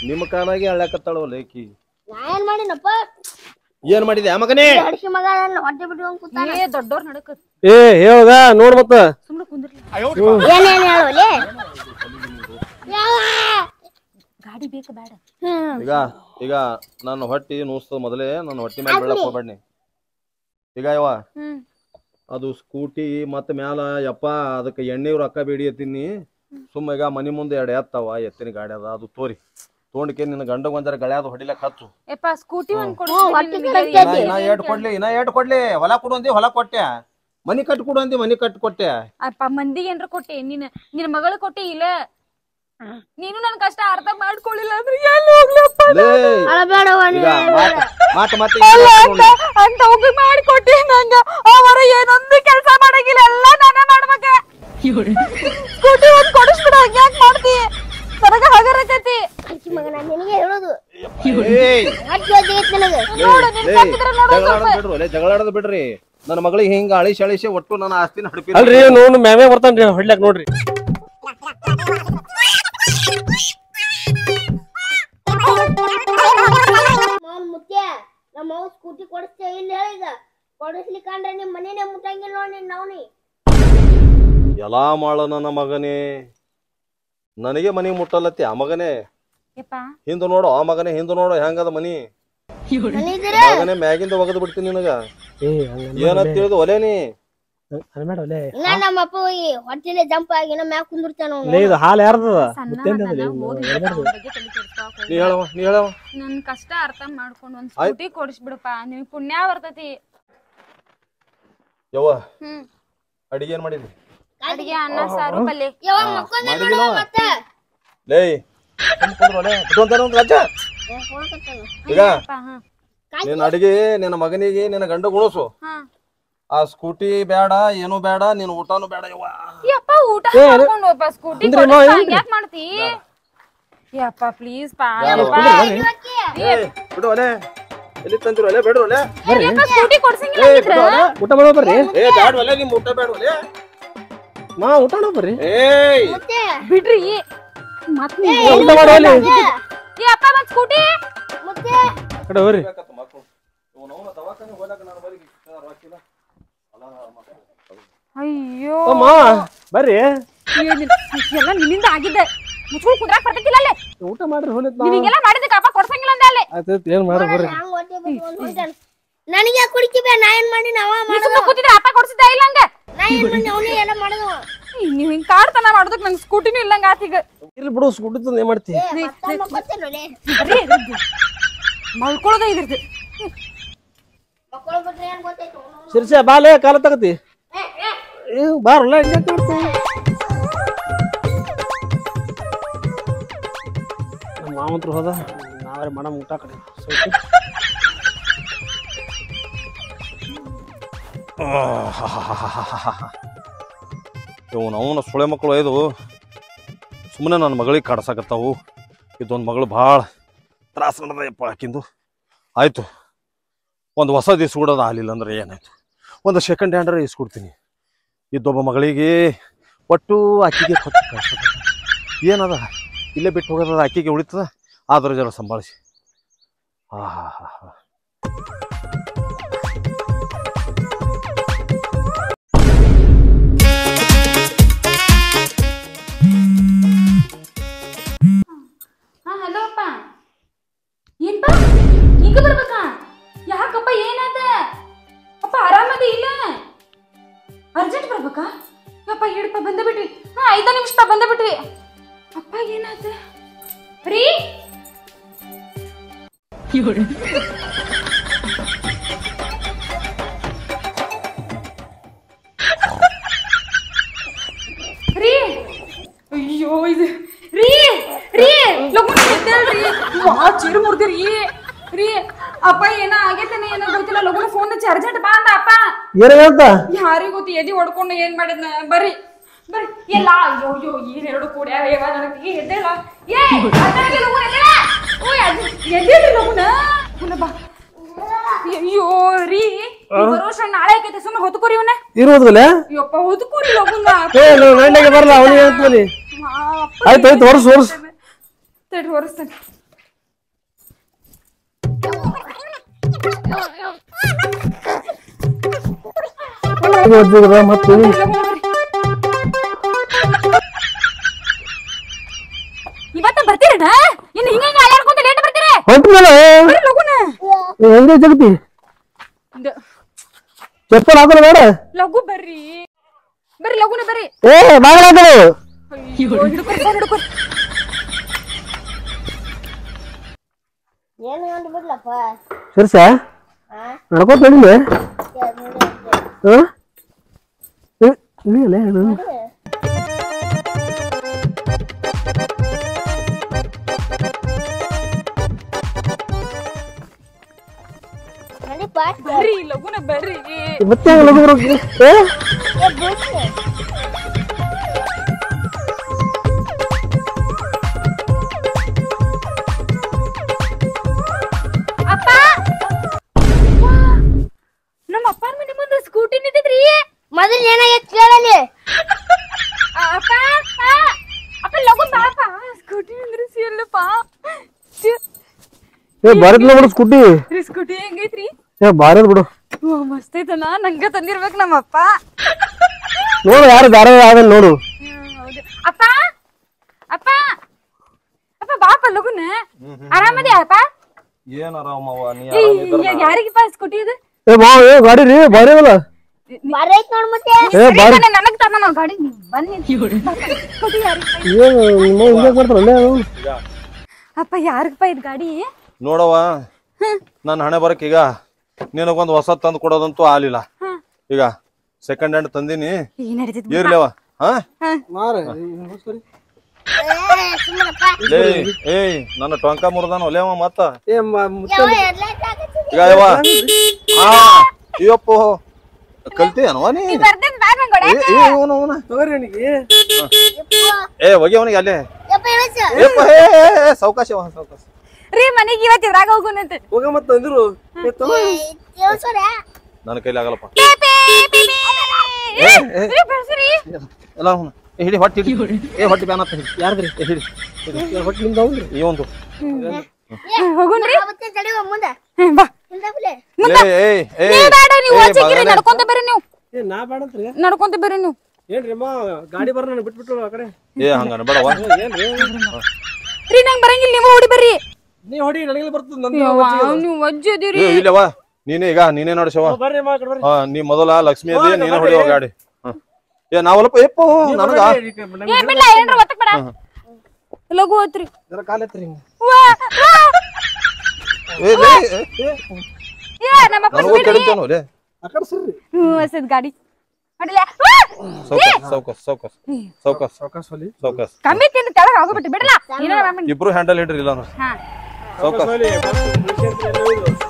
ನಿಮ್ಮ ಕಾಲಾಗಿ ಅಳ್ಯಾಕತ್ತಾಳವಲ್ಲ ಏಕಿ ನಾ ಏನ್ ಮಾಡಿನಪ್ಪ ಏನ್ ಮಾಡಿದೆ ಆ ಮಗನೇ ಹಡಿಸಿ ಮಗ ಹೊಟ್ಟೆ ಬಿಟ್ಟು ದೊಡ್ಡೋರ್ ನಡಕ ಏ ಹೇಳದ ನೋಡ್ ಮತ್ತ ಸುಮ್ನೆ ಕುಂದ್ರಲಿ ಏನೇನ್ ಹೇಳೋಲೆ ಗಾಡಿ ಬೇಕು ಬೇಡ ಈಗ ನನ್ನ ಹೊಟ್ಟಿ ನೂಸ್ತದ ಮೊದಲೇ ನನ್ನ ಹೊಟ್ಟಿ ಮೇಲೆ ಬೀಳಕ್ ಹೋಗ್ಬೇಡ್ನಿ ಈಗ ಯವ್ವ ಅದು ಸ್ಕೂಟಿ ಮತ್ತ ಮ್ಯಾಲ ಯಪ್ಪ ಅದಕ್ಕೆ ಎಣ್ಣೆ ರೊಕ್ಕ ಬೇಡಿ ಎತ್ತೀನಿ ಸುಮ್ಮ ಈಗ ಮನಿ ಮುಂದೆ ಎರಡು ಎತ್ತವ ಎತ್ತಿನ ಗಾಡಿ ಅದ ಅದು ತೋರಿ ತೊಗೊಂಡ್ಕೆ ನಿನ್ನ ಗಂಡಗ್ ಒಂದರ ಗಳ್ಯಾದ ಹೊಡಿಲಕ್ ಹತ್ತು ಯಪ್ಪ ಸ್ಕೂಟಿ ಒಂದ್ ಕೊಡು ಇನ್ನ ಏಟ್ ಕೊಡ್ಲಿ ಹೊಲ ಕೊಡು ಅಂದಿ ಹೊಲ ಕೊಟ್ಟೆ ಮನಿ ಕಟ್ಟಿ ಕೊಡು ಅಂದಿ ಮನಿ ಕಟ್ಟಿ ಕೊಟ್ಟೆ ಅಪ್ಪ ಮಂದಿಗೆ ಏನ್ರ ಕೊಟ್ಟೆ ನಿನ್ನ ಮಗಳು ಕೊಟ್ಟೆ ಇಲ್ಲ ನೀನು ನನ್ ಕಷ್ಟ ಅರ್ಥ ಮಾಡ್ಕೊಳ್ಳಿಲ್ಲ ಅಂದ್ರೆ ಎಲ್ಲಿ ಹೋಗ್ಲಪ್ಪ ಅಂತ ಹೋಗಿ ಮಾಡಿಕೊಟ್ಟಿ ನಂಗ ಅವರ ಏನೊಂದು ಕೆಲಸ ಮಾಡಂಗಿಲ್ಲ ಎಲ್ಲ ನಾನೇ ಮಾಡ್ಬೇಕ ಸ್ಕೂಟಿ ಒಂದ್ ಕೊಡಿಸ್ಬಿಡ ಯಾಕೆ ಮಾಡ್ತಿ ಸರಗ ಹಗರಕತಿ ಮಗನ ನಿನಗೆ ಹೇಳೋದು ಜಗಳಾಡದ್ ಬಿಡ್ರಿ ನನ್ನ ಮಗಳಿಗೆ ಹಿಂಗ ಅಳಿಸಿ ಒಟ್ಟು ನನ್ನ ಆಸ್ತಿನ ಹಡಪಿ ಅಲ್ರಿ ನೋಡ್ ಮ್ಯಾಮೇ ಬರ್ತಾನ್ರಿ ಹೊಡ್ಲಾಕ್ ನೋಡ್ರಿ ಮುತ್ಯ ನಮ್ಮ ಸ್ಕೂಟಿ ಕೊಡಿಸ್ತೇ ಇಲ್ಲ ಹೇಳೀಗ ಕೊಡಿಸ್ಲಿಕ್ಕಂದ್ರೆ ನಿಮ್ ಮನೇನೆ ಮುಟ್ಟಂಗಿಲ್ಲ ನೋಡಿ ನಾವ್ನಿ ಎಲ್ಲಾ ಮಾಡ ನನ್ನ ಮಗನೇ ನನಗೆ ಮನಿ ಮುಟ್ಟಲ್ಲತ್ತಿ ಆ ಮಗನೇ ಹಿಂದ ನೋಡು ಆ ಮಗನೇ ಹಿಂದ ನೋಡು ಹೆಂಗದ ಮನಿ ಮಗನೇ ಮ್ಯಾಗಿಂದ ಒಗದ್ ಬಿಡ್ತೀನಿ ನಿನಗ ಏನಂತ ತಿಳಿದು ಒಲೇನಿ ಅನ್ಬೇಡಲೇ ಇನ್ನ ನಮ್ಮಪ್ಪ ಹೋಗಿ ಹೊಟ್ಟೆಲೆ ಜಂಪ್ ಆಗಿ ಇನ್ನ ಮ್ಯಾಗ ಕುಂದಿರ್ತಾನ ಲೇ ಇದು ಹಾಲು ಯಾರ್ದದ ನನ್ ಕಷ್ಟ ಅರ್ಥ ಮಾಡ್ಕೊಂಡು ಒಂದ್ ಸ್ಕೂಟಿ ಕೊಡಿಸ್ಬಿಡಪ್ಪ ನಿನ್ ಪುಣ್ಯ ಬರ್ತೈತಿ. ಯವ್ವ ಅಡಿಗೆ ಏನ್ ಮಾಡಿದ್ರಿ? ಅಡಿಗೆ ಅನ್ನ ಸಾರು ಪಲ್ಯ. ಲೇ ಈಗ ನಿನ್ನ ಅಡಿಗೆ ನಿನ್ನ ಮಗನಿಗೆ ನಿನ್ನ ಗಂಡ ಗುಣಸು. ಆ ಸ್ಕೂಟಿ ಬೇಡ ಏನು ಬೇಡ ನೀನ್ ಊಟನು ಬೇಡ. ಯಪ್ಪ ಊಟ ಮಾಡ್ಕೊಂಡು ಹೋಗ್ಪ ಸ್ಕೂಟಿ ಯಾಕೆ ಮಾಡ್ತಿ? ಯಪ್ಪ ಪ್ಲೀಸ್ ಪಾ ಬಿಡು ಅಲೆ ಎಲ್ಲಿ ತಂದಿರು ಅಲೆ ಬೇಡ್ರು ಅಲೆ ಸ್ಕೂಟಿ ಕೊಡ್ಸಂಗಿಲ್ಲ ಊಟ ಮಾಡೋ ಬರ್ರಿ. ಏ ಬ್ಯಾಡ ಅಲೆ ನಿಮ್ ಊಟ ಬೇಡ ಅಲೆ ಮಾ ಊಟ ಬರ್ರಿ. ಏಯ್ ಬಿಡ್ರಿ ಮತ್ ಊಟ ಮಾಡೋಲಿ. ಯಪ್ಪ ಮತ್ ಸ್ಕೂಟಿ ಕಡೆ ಹೋಗ್ರಿ. ಅಯ್ಯೋ ಬರ್ರಿ ಎಲ್ಲ ನಿನ್ನಿಂದ ಆಗಿದ್ದೆ. ಮುಚ್ಕೊಂಡು ಕುದ್ರಾಕ್ ಬರ್ತೈತಿಲ್ಲ ಅಲ್ಲೇ. ಊಟ ಮಾಡ್ರಿ ಹೋಲಿ. ನೀವಿಗೆಲ್ಲ ಮಾಡಿದ್ದಕ್ಕೆ ಅಪ್ಪ ಕೊಡ್ಸಂಗಿಲ್ಲ ಅಂದೆ ಅಲ್ಲೇ. ಆಯ್ತು ಏನ್ ಮಾಡ್ರಿ ಬರ್ರಿ. ನನಗೆ ಕುಡಿಕಿ ಬೇ ನಾ ಏನ್ ಮಾಡಿ ನಾವ ಕೂತಿದ್ರೆ ಅಪ್ಪ ಕೊಡ್ಸಿದ್ದ ಇಲ್ಲ ಹಂಗ ನಾ ಏನ್ ಮಾಡಿ ಅವನೇ ಎಲ್ಲ ಮಾಡಿದವ. ನೀವ್ ಹಿಂಗ್ ಕಾಡ್ತನ ಮಾಡೋದಕ್ ನಂಗೆ ಸ್ಕೂಟಿನೂ ಇಲ್ಲಂಗ ಆತೀಗ. ಇಲ್ಲಿ ಬಿಡು ಸ್ಕೂಟಿ ತಂದು ಏನ್ ಮಾಡ್ತಿ? ಮಲ್ಕೊಳ್ಳೋದೇ ಇದ್ರದ್ದು. ಶಿರ್ಷ ಬಾಲೆ ಕಾಲ ತಗತಿ ಬಾರಲ್ಲ ಮಾವಂತ್ರು ಹೋದ ನಾವೇ ಮಾಡ ಊಟ ಕಡೆ ಅವನ ಸುಳೆ ಮಕ್ಕಳು ಇದು ಸುಮ್ಮನೆ ನನ್ನ ಮಗಳಿಗೆ ಕಾಡ್ಸಾಕತ್ತಾವು. ಇದೊಂದು ಮಗಳು ಭಾಳ ತ್ರಾಸ ನಡೆದಪ್ಪ ಆಕಿಂದು. ಆಯಿತು ಒಂದು ಹೊಸದು ಇಸ್ಕೊಡೋದು ಆಗಲಿಲ್ಲ ಅಂದ್ರೆ ಏನಾಯ್ತು, ಒಂದು ಸೆಕೆಂಡ್ ಹ್ಯಾಂಡ್ರ ಇಸ್ಕೊಡ್ತೀನಿ. ಇದ್ದೊಬ್ಬ ಮಗಳಿಗೆ ಒಟ್ಟು ಆಕಿಗೆ ಕೊಟ್ಟು ಕಳ್ಸೋದ ಏನದ ಇಲ್ಲೇ ಬಿಟ್ಟು ಹೋಗೋದ ಆಕಿಗೆ ಉಳಿತದ. ಆದ್ರೆ ಜರ ಸಂಭಾಳಿಸಿ. ಹಲೋ ಅಪ್ಪ. ಏನ್ಪಾ ಈಗ ಬರ್ಬೇಕಾ? ಯಾಕಪ್ಪ ಏನಾದ? ಅಪ್ಪ ಆರಾಮದಿ ಇಲ್ಲ? ಅರ್ಜೆಂಟ್ ಬರ್ಬೇಕಾ? ಯಪ್ಪ ಹೇಳಪ್ಪ ಬಂದ ಬಿಟ್ವಿ. 5 ನಿಮಿಷ ಬಂದ ಬಿಟ್ವಿ. ಅಪ್ಪ ಏನಾದ? ರೀ ರೀ ಅಯ್ಯೋ ಇದು ರೀ ರೀ ಲಗುನ ಚೀರು ಮುರ್ದಿರಿ ರೀ. ಅಪ್ಪ ಏನ ಆಗೈತೇನೆ ಏನೋ ಗೊತ್ತಿಲ್ಲ. ಲಗುನ ಫೋನ್ ಹಚ್ಚಿ ಅರ್ಜೆಂಟ್ ಬಾ ಅಂದ ಅಪ್ಪ. ಯಾರಿಗ್ ಗೊತ್ತಿ ಎದಿ ಹೊಡ್ಕೊಂಡು ಏನ್ ಮಾಡಿದ್ನ. ಬರ್ರಿ ಬರ್ರಿ ಎಲ್ಲ ಅಯ್ಯೋ ಅಯ್ಯೋ ಏನೆರಡು ಕೂಡ್ಯಾವ ನನಗೆ ಎದ್ದೇಳ. ಎದ್ದೇಳ್ರಿ ಲಗುನ ಬಾ. ಅಯ್ಯೋ ರೀ ವರ್ಷ ನಾಳೆ ಆಕೈತೆ ಸುಮ್ಮನೆ ಹೊತ್ಕೋರಿ ಇವನ್ನ ಇರುವುದಲ್ಲ ಯಪ್ಪ ಹೊತ್ಕೋರಿ ಲಗುನ. ಬರಲ್ಲ ಅವನಿಗೆ ಹೇಳ್ತೀನಿ. ಆಯ್ತು ಆಯ್ತು ಹೊರಸು ಹೊರಸು ತಡಿ ಹೊರಸ್ತೇನೆ. ಇವತ್ತ ಬರ್ತೀರಣ್ಣ? ಇನ್ನು ಹಿಂಗ ಅಲ್ಲಾಡ್ಕೊಂತ ಲೇಟ್ ಬರ್ತೀರ? ಹೆಂಗೆ ಜಗತಿ ಚಪ್ಪಲ್ ಹಾಕೋಣ ಬೇಡ. ಲಘು ಬರ್ರಿ ಬರ್ರಿ ಲಘುನ ಬರ್ರಿ. ಏ ಬಾಗಲ ಏನು ಗಂಡು ಬಿಡ್ಲಪ್ಪ. ಸರ್ಸ ನಡ್ಕೋತ ನಡಿಲೆ. ಬರ್ರಿ ಲಘುನ ಬರ್ರಿ. ಮತ್ತೆ ಲಘು ಬರೋಕೆ ಅಪ್ಪ ನಮ್ಮ ಅಪ್ಪ ಮನೆ ಮುಂದೆ ಸ್ಕೂಟಿ ನಿಂತಿದ್ರಿ. ಮೊದಲು ಏನಾಗೈತೆ ಕೇಳಲಿ. ಅಪ್ಪ ಅಪ್ಪ ಲಘು ಬಾಪ ಸ್ಕೂಟಿ ನಿಂದ್ರಿಸಿ ಅಲ್ಲಪ್ಪ. ಭಾರತ್ ಬಿಡು ಸ್ಕೂಟಿ. ಸ್ಕೂಟಿ ಹೆಂಗೈತ್ರಿ? ಭಾರತ್ ಬಿಡು ಮಸ್ತ್ ಐತನ. ನಂಗ ತಂದಿರ್ಬೇಕು ನಮ್ಮಪ್ಪ. ನೋಡು ಯಾರು ದಾರ ಯಾವ್ದು ನೋಡು. ಅಪ್ಪ ಅಪ್ಪ ಅಪ್ಪ ಬಾಪ ಲಗುನ ಆರಾಮದಿ ಅಪ್ಪ? ಏನ್ ಆರಾಮವ ನೀ? ಯಾರಿಗಪ್ಪ ಸ್ಕೂಟಿ ಇದು? ಗಾಡಿ ರೀ ಭಾರಿ ಅದಲ್ಲ. ಬಾರಿ ಐತ್ ನೋಡ್ ಮತ್ತೆ ಏ ಬಾರಿ ನನಗ್ ತಮ್ಮ ನಾವ್ ಗಾಡಿ ಬನ್ನಿ ಏನು ನಿಮ್ಮ ಹಿಂಗೆ ಮಾಡ್ತಾರಲ್ಲ ಅಪ್ಪ ಯಾರಿಗಪ್ಪ ಇದ್ ಗಾಡಿ ನೋಡವ ನನ್ನ ಹಣೆ ಬರಕ್ ಈಗ ನಿನಗೊಂದು ಹೊಸ ತಂದು ಕೊಡೋದಂತೂ ಆಲಿಲ್ಲ ಈಗ ಸೆಕೆಂಡ್ ಹ್ಯಾಂಡ್ ತಂದಿನಿ ಏನ್ ನಡೀತಿದ್ ಇರ್ಲೇವ ಹಾ ಏಯ್ ನನ್ನ ಟೊಂಕ ಮುರ್ದಾನ ಒಲೆವ ಮತ್ತ ಈಗ ಯವ್ವ ಹಾ ಅಯ್ಯಪ್ಪ ಕಲ್ತಿಯನವ ನೀ ಏ ಹೋಗಿ ಅವನಿಗೆ ಅಲ್ಲೇ ಸಾವಕಾಶ ಸಾವಕಾಶ ರೀ ಮನೆಗೆ ಇವತ್ತು ಇದ್ರಾಗ ಹೋಗೋಣಂತೆ ಹೋಗ ಮತ್ತ ಅಂದ್ರು ನನ್ನ ಕೈಲಿ ಆಗಲ್ಲಪ್ಪ ಎಲ್ಲ ಹಿಡಿ ಹೊಟ್ಟಿ ಹಿಡಿ ಏ ಹೊಟ್ಟಿ ಬ್ಯಾನ್ ಅಂತ ಯಾರ್ದ್ರಿ ಹಿಡಿ ಹೊಟ್ಟಿ ನಿಮ್ದು ಅವ್ರಿ ಈ ಒಂದು ಹೋಗೋಣ್ರಿ ಮುಂದೆ ಬಾ ನಡ್ಕೊಂತ ಬರ್ರಿ ನೀವು ನಾ ಬೇಡಂತ್ರಿ ನಡ್ಕೊಂತ ಬರ್ರಿ ನೀವು ಏನ್ರಿ ಅಮ್ಮ ಗಾಡಿ ಬರ ನಾನು ಬಿಟ್ಬಿಟ್ಟು ಆ ಕಡೆ ಏ ಹಂಗ ಬೇಡವಾ ಏನ್ರಿ ರೀ ನಂಗೆ ಬರಂಗಿಲ್ಲ ನೀವು ಓಡಿ ಬರ್ರಿ ನೀ ಹೊಡಿ ನನಗೆ ಬರ್ತದ ನೀವು ವಜ್ಜಿ ಅದೀರಿ ಇಲ್ಲವ ನೀನೇ ಈಗ ನೀನೇ ನೋಡ್ಸವ ಬರ್ರಿ ಅಮ್ಮ ಆ ಕಡೆ ಬರ್ರಿ ಹಾ ನೀ ಮೊದಲ ಲಕ್ಷ್ಮಿ ಅದಿ ನೀನೇ ಹೊಡಿಯೋ ಗಾಡಿ ಏ ನಾವಲ್ಲಪ್ಪ ಯಪ್ಪ ನನಗ ಏ ಬಿಡ್ಲ ಏನ್ರ ಒತ್ತಕ್ ಬೇಡ ಲಘು ಹೋತ್ರಿ ಜರ ಕಾಲ್ ಎತ್ರಿ ಹಿಂಗ ನಮ್ಮಪ್ಪ ನನಗೂ ಕಡಿತೇನೋ ಲೇ ಆ ಕಡೆ ಸರ್ರಿ ಹಸದ್ ಗಾಡಿ ಹೊಡಿಲ ಸೌಕಸ್ ಸೌಕಸ್ ಸೌಕಸ್ ಸಾವಕಾಶ ಹೊಲಿ ಸೌಕಸ್ ಕಮ್ಮಿ ತಿಂದು ತೆಳಗ ಹೋಗ್ಬಿಟ್ಟು ಬಿಡಲ್ಲ ಇಬ್ರು ಹ್ಯಾಂಡಲ್ ಹಿಡ್ರಿ ಇಲ್ಲ ಅಂದ್ರೆ ಹಾ ಸೌಕಸ್ ಹೊಲಿ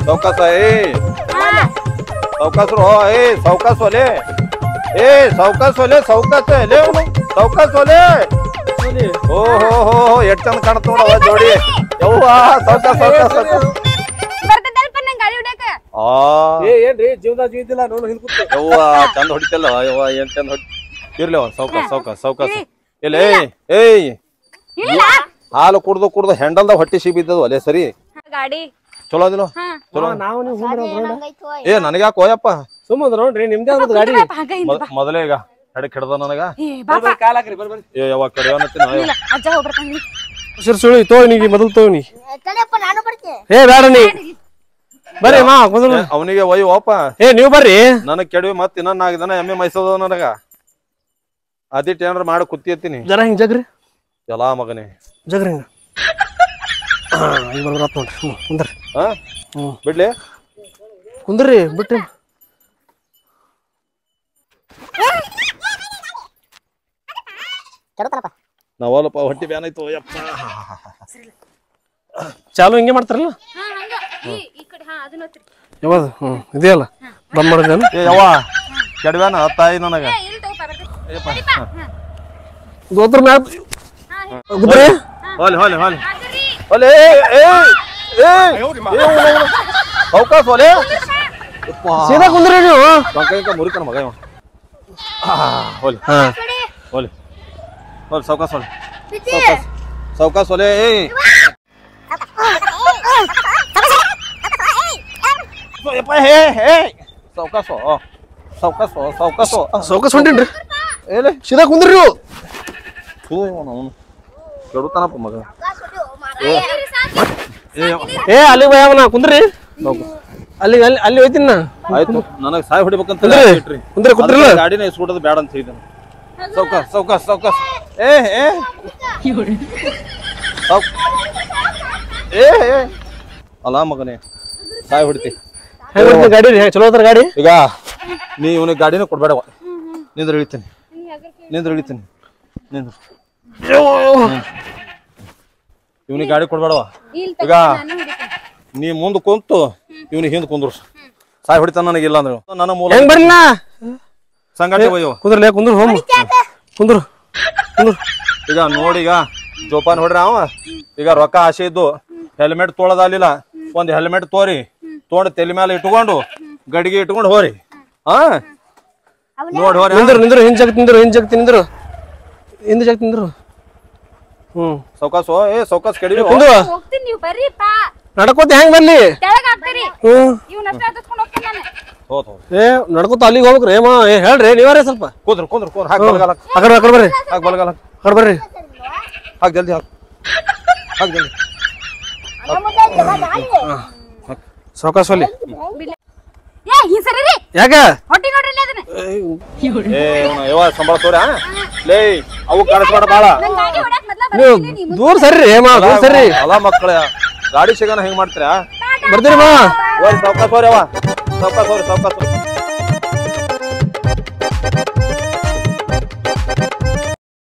ಸೌಕಸ್ ಏ ಸೌಕಸ್ ರೋ ಏ ಸೌಕಸ್ ಒಲೆ ಏ ಸೌಕಸ್ ಒಲೆ ಸೌಕಸ್ ಲೇ ಅವನು ಸೌಕಸ್ ಒಲೆ ಓ ಹೋ ಹೋ ಎಷ್ಟ್ ಚಂದ ಕಾಣತ್ ನೋಡವ ಜೋಡಿ ಯವ್ವ ಸೌಕಸ್ ಸೌಕಸ್ ಸೌಕಸ್ ಬರ್ತದಲ್ಪ ನಂಗೆ ಗಾಡಿ ಹೊಡ್ಯಾಕ ಆ ಏನ್ರಿ ಜೀವದ ಜೀವಿದಿಲ್ಲ ನೋಡು ಹಿಂದ್ ಕೂತು ಯವ್ವ ಚಂದ ಹೊಡಿತಲ್ಲ ಯವ್ವ ಏನ್ ಚಂದ ಹೊಡಿ ಇರ್ಲಿ ಅವ ಸೌಕಸ್ ಸೌಕಸ್ ಸೌಕಸ್ ಇಲ್ಲ ಏಯ್ ಇಲ್ಲ ಹಾಲು ಕುಡ್ದು ಕುಡ್ದು ಹೆಂಡಲ್ದಾಗ ಹೊಟ್ಟಿ ಸಿಬಿದ್ದದು ಅಲ್ಲೇ ಸರಿ ಗಾಡಿ ಚಲೋ ಅದಿಲ್ಲ ಚಲೋ ನಾವು ನೀವು ಸುಮ್ಮನೆ ಏ ನನಗೆ ಯಾಕೆ ಹೋಯಪ್ಪ ಸುಮ್ಮನೆ ನೋಡ್ರಿ ನಿಮ್ದೇ ಒಂದು ಗಾಡಿ ಹಾಗ ಹಿಂದೆ ಬಾ. ಮೊದಲೇ ಈಗ ಹೆಡಕ್ ಹಿಡ್ದ ನನಗ ಏ ಬಾಪ ಕಾಲ್ ಹಾಕ್ರಿ ಬರ್ರಿ ಏ ಯಾವಾಗ ಕಡಿಯೋನತ್ತಿನ ಇಲ್ಲ ಅಜ್ಜ ಹೋಗ್ಬರ್ತಾನ ಸರ್ ಸುಳಿ ತೋನಿ ಮೊದಲು ತೋನಿ ತಡೆಯಪ್ಪ ನಾನು ಬರ್ತೀನಿ ಏ ಬೇಡ ನೀ ಬರ್ರಿ ಮಾ ಮೊದಲು ಅವನಿಗೆ ಒಯ್ ಓಪ ಏ ನೀವು ಬರ್ರಿ ನನಗ್ ಕೆಡವಿ ಮತ್ ಇನ್ನೊಂದ್ 4 ದಿನ ಎಮ್ಮೆ ಮೈಸೋದ ನನಗ ಅದಿಟ್ ಏನಾರ ಮಾಡಿ ಕುತ್ತಿಯತ್ತೀನಿ ಜರ ಹಿಂಗ್ ಜಗ್ರಿ ಎಲ್ಲಾ ಮಗನೇ ಜಗ್ರಿ ಹಿಂಗ ಈಗ ಬರ್ಬರತ್ ನೋಡ್ರಿ ಕುಂದ್ರಿ ಹಾ ಬಿಡ್ಲಿ ಕುಂದ್ರಿ ಬಿಟ್ರಿ ನಾವಲ್ಲಪ್ಪ ಹೊಟ್ಟಿ ಬ್ಯಾನ್ ಆಯ್ತು ಯಪ್ಪ ಚಾಲು ಹಿಂಗೆ ಮಾಡ್ತಾರಲ್ಲ ಯಾವಾಗ ಇದೆಯಲ್ಲ ದಮ್ ಮಾಡಿದ್ದೇನು ಏ ಯವ್ವ ಕೆಡವ್ಯಾನ ತಾಯಿ ನನಗ ದೋತ್ರ ಮ್ಯಾಲ ಗುಬ್ರಿ ಹೋಲಿ ಹೋಲಿ ಹೋಲಿ ಹೋಲಿ ಸೌಕಾಸ್ ಹೋಲಿ ಸೀದಾ ಕುಂದ್ರಿ ನೀವು ಬಂಕ ಮುರಿತಾನ ಮಗ ಇವ ಹೋಲಿ ಹೋಲಿ ಹೋಲಿ ಸೌಕಾಸ್ ಹೋಲಿ ಸೌಕಾಸ್ ಸೌಕಾಸ್ ಹೋಲಿ ಸೌಕಾಸ್ ಸೌಕಾಸ್ ಸೌಕಾಸ್ ಸೌಕಸ್ ಹೊಂಟೇನ್ರಿ ಏಲೆ ಸೀದಾ ಕುಂದ್ರಿ ನೀವು ಅವನು ಕೆಡುತ್ತಾನಪ್ಪ ಮಗ ಏ ಅಲ್ಲಿ ಭಯವನ ಕುಂದ್ರಿ ಅಲ್ಲಿ ಅಲ್ಲಿ ಅಲ್ಲಿ ಹೋಯ್ತೀನಿ ನಾ ಆಯ್ತು ನನಗೆ ಸಾಯ್ ಹೊಡಿಬೇಕಂತ ಕುಂದ್ರಿ ಕುಂದ್ರಿ ಕುಂದ್ರಿಲ್ಲ ಗಾಡಿನ ಇಸ್ಕೊಡೋದು ಬೇಡ ಅಂತ ಹೇಳಿದ್ದಾನೆ ಸೌಕಾಸ್ ಸೌಕಾಸ್ ಸೌಕಾಸ್ ಅಲ್ಲ ಮಗನೇ ಸಾಯ್ ಹೊಡಿತಿ ಹೆಂಗ್ ಗಾಡಿ ರೀ ಚಲೋ ಅದ್ರ ಗಾಡಿ ಈಗ ನೀ ಇವನಿಗೆ ಗಾಡಿನ ಕೊಡ್ಬೇಡವ ನಿಂದ್ರ ಇಳಿತೀನಿ ನಿಂದ್ರ ಇಳಿತೀನಿ ನಿಂದ್ರ ಇವನಿಗೆ ಗಾಡಿ ಕೊಡ್ಬೇಡವ ಈಗ ನೀ ಮುಂದ್ ಕುಂತು ಇವನಿಗೆ ಹಿಂದ್ ಕುಂದ್ರು ಸಾಯ್ ಹೊಡಿತಾನ ನನಗಿಲ್ಲ ಅಂದ್ರೆ ನನ್ನ ಮೂಲ ಹೆಂಗ್ ಬರ್ಲಿಲ್ಲ ಸಂಗಾಟ ಒಯ್ಯವ ಕುಂದ್ರಲೇ ಕುಂದ್ರು ಹೋಮ್ ಕುಂದ್ರು ಕುಂದ್ರು ಈಗ ನೋಡಿ ಈಗ ಜೋಪಾನ್ ಹೊಡ್ರಿ ಅವ ಈಗ ರೊಕ್ಕ ಆಸೆ ಇದ್ದು ಹೆಲ್ಮೆಟ್ ತೊಳದಾಲಿಲ್ಲ ಒಂದ್ ಹೆಲ್ಮೆಟ್ ತೋರಿ ತೊಗೊಂಡು ತಲೆ ಮೇಲೆ ಇಟ್ಕೊಂಡು ಗಡಿಗೆ ಇಟ್ಕೊಂಡು ಹೋರಿ ಹಾ ನೋಡಿ ಹೋರಿ ನಿಂದ್ರು ನಿಂದ್ರು ಹಿಂದ್ ಜಗ್ ತಿಂದ್ರು ಹಿಂದ್ ಜಗ್ ತಿಂದ್ರು ಹಿಂದ್ ಜಗ್ ತಿಂದ್ರು ಸೌಕಾಸು ಸೌಕಾಸ್ ಕಡಿಮೆ ಕುಂದ್ರು ಹೋಗ್ತೀನಿ ನೀವು ಬರ್ರಿಪ್ಪ ನಡ್ಕೋತ ಹೆಂಗ್ ಬರ್ಲಿ ತೆಳಗ ಹಾಕ್ತೀರಿ ಹ್ಮ್ ಇವ್ನ ಅಷ್ಟ ಹತ್ಕೊಂಡು ಹೋಗ್ತೀನಿ ನಾನು ಹೋತ್ ಏ ನಡ್ಕೋತ ಅಲ್ಲಿಗೆ ಹೋಗ್ಬೇಕ್ರಿ ಏ ಹೇಳ್ರಿ ನೀವಾರೇ ಸ್ವಲ್ಪ ಕೂದ್ರು ಕುಂದ್ರು ಕುಂದ್ರು ಹಾಕ್ ಬಲಗಾಲ ಆ ಕಡೆ ಬರ್ರಿ ಹಾಕ್ ಬಲಗಾಲ ಆ ಕಡೆ ಬರ್ರಿ ಹಾಕ್ ಜಲ್ದಿ ಹಾಕ್ ಹಾಕ್ ಜಲ್ದಿ ಸಾವಕಾಶ ಅಲ್ಲಿ ಏ ಈ ಸರಿ ರೀ ಯಾಕ ಹೊಟ್ಟಿ ನೋಡ್ರಿ ಇಲ್ಲಿ ಅದನ್ನ ಯಾವ ಸಂಬಳ ತೋರ ಲೇ ಅವು ಕಾಣಿಸ್ಬೇಡ ಬಾಳ ನನ್ ಗಾಡಿ ಹೊಡ್ಯಾಕ ಮೊದ್ಲ ನೀವು ದೂರ ಸರ್ರಿ ದೂರ ಸರ್ರಿ ಅಲ್ಲ ಮಕ್ಕಳ ಗಾಡಿ ಸಿಗೋಣ ಹೆಂಗ್ ಮಾಡ್ತೀರಾ ಬರ್ತೀರಿ ಮಾ ಸಾವ್ಕಾಸ್ ಹೋರಿ ಅವ ಸಾವ್ಕಾಸ್ ಹೋರಿ ಸಾವ್ಕಾಸ್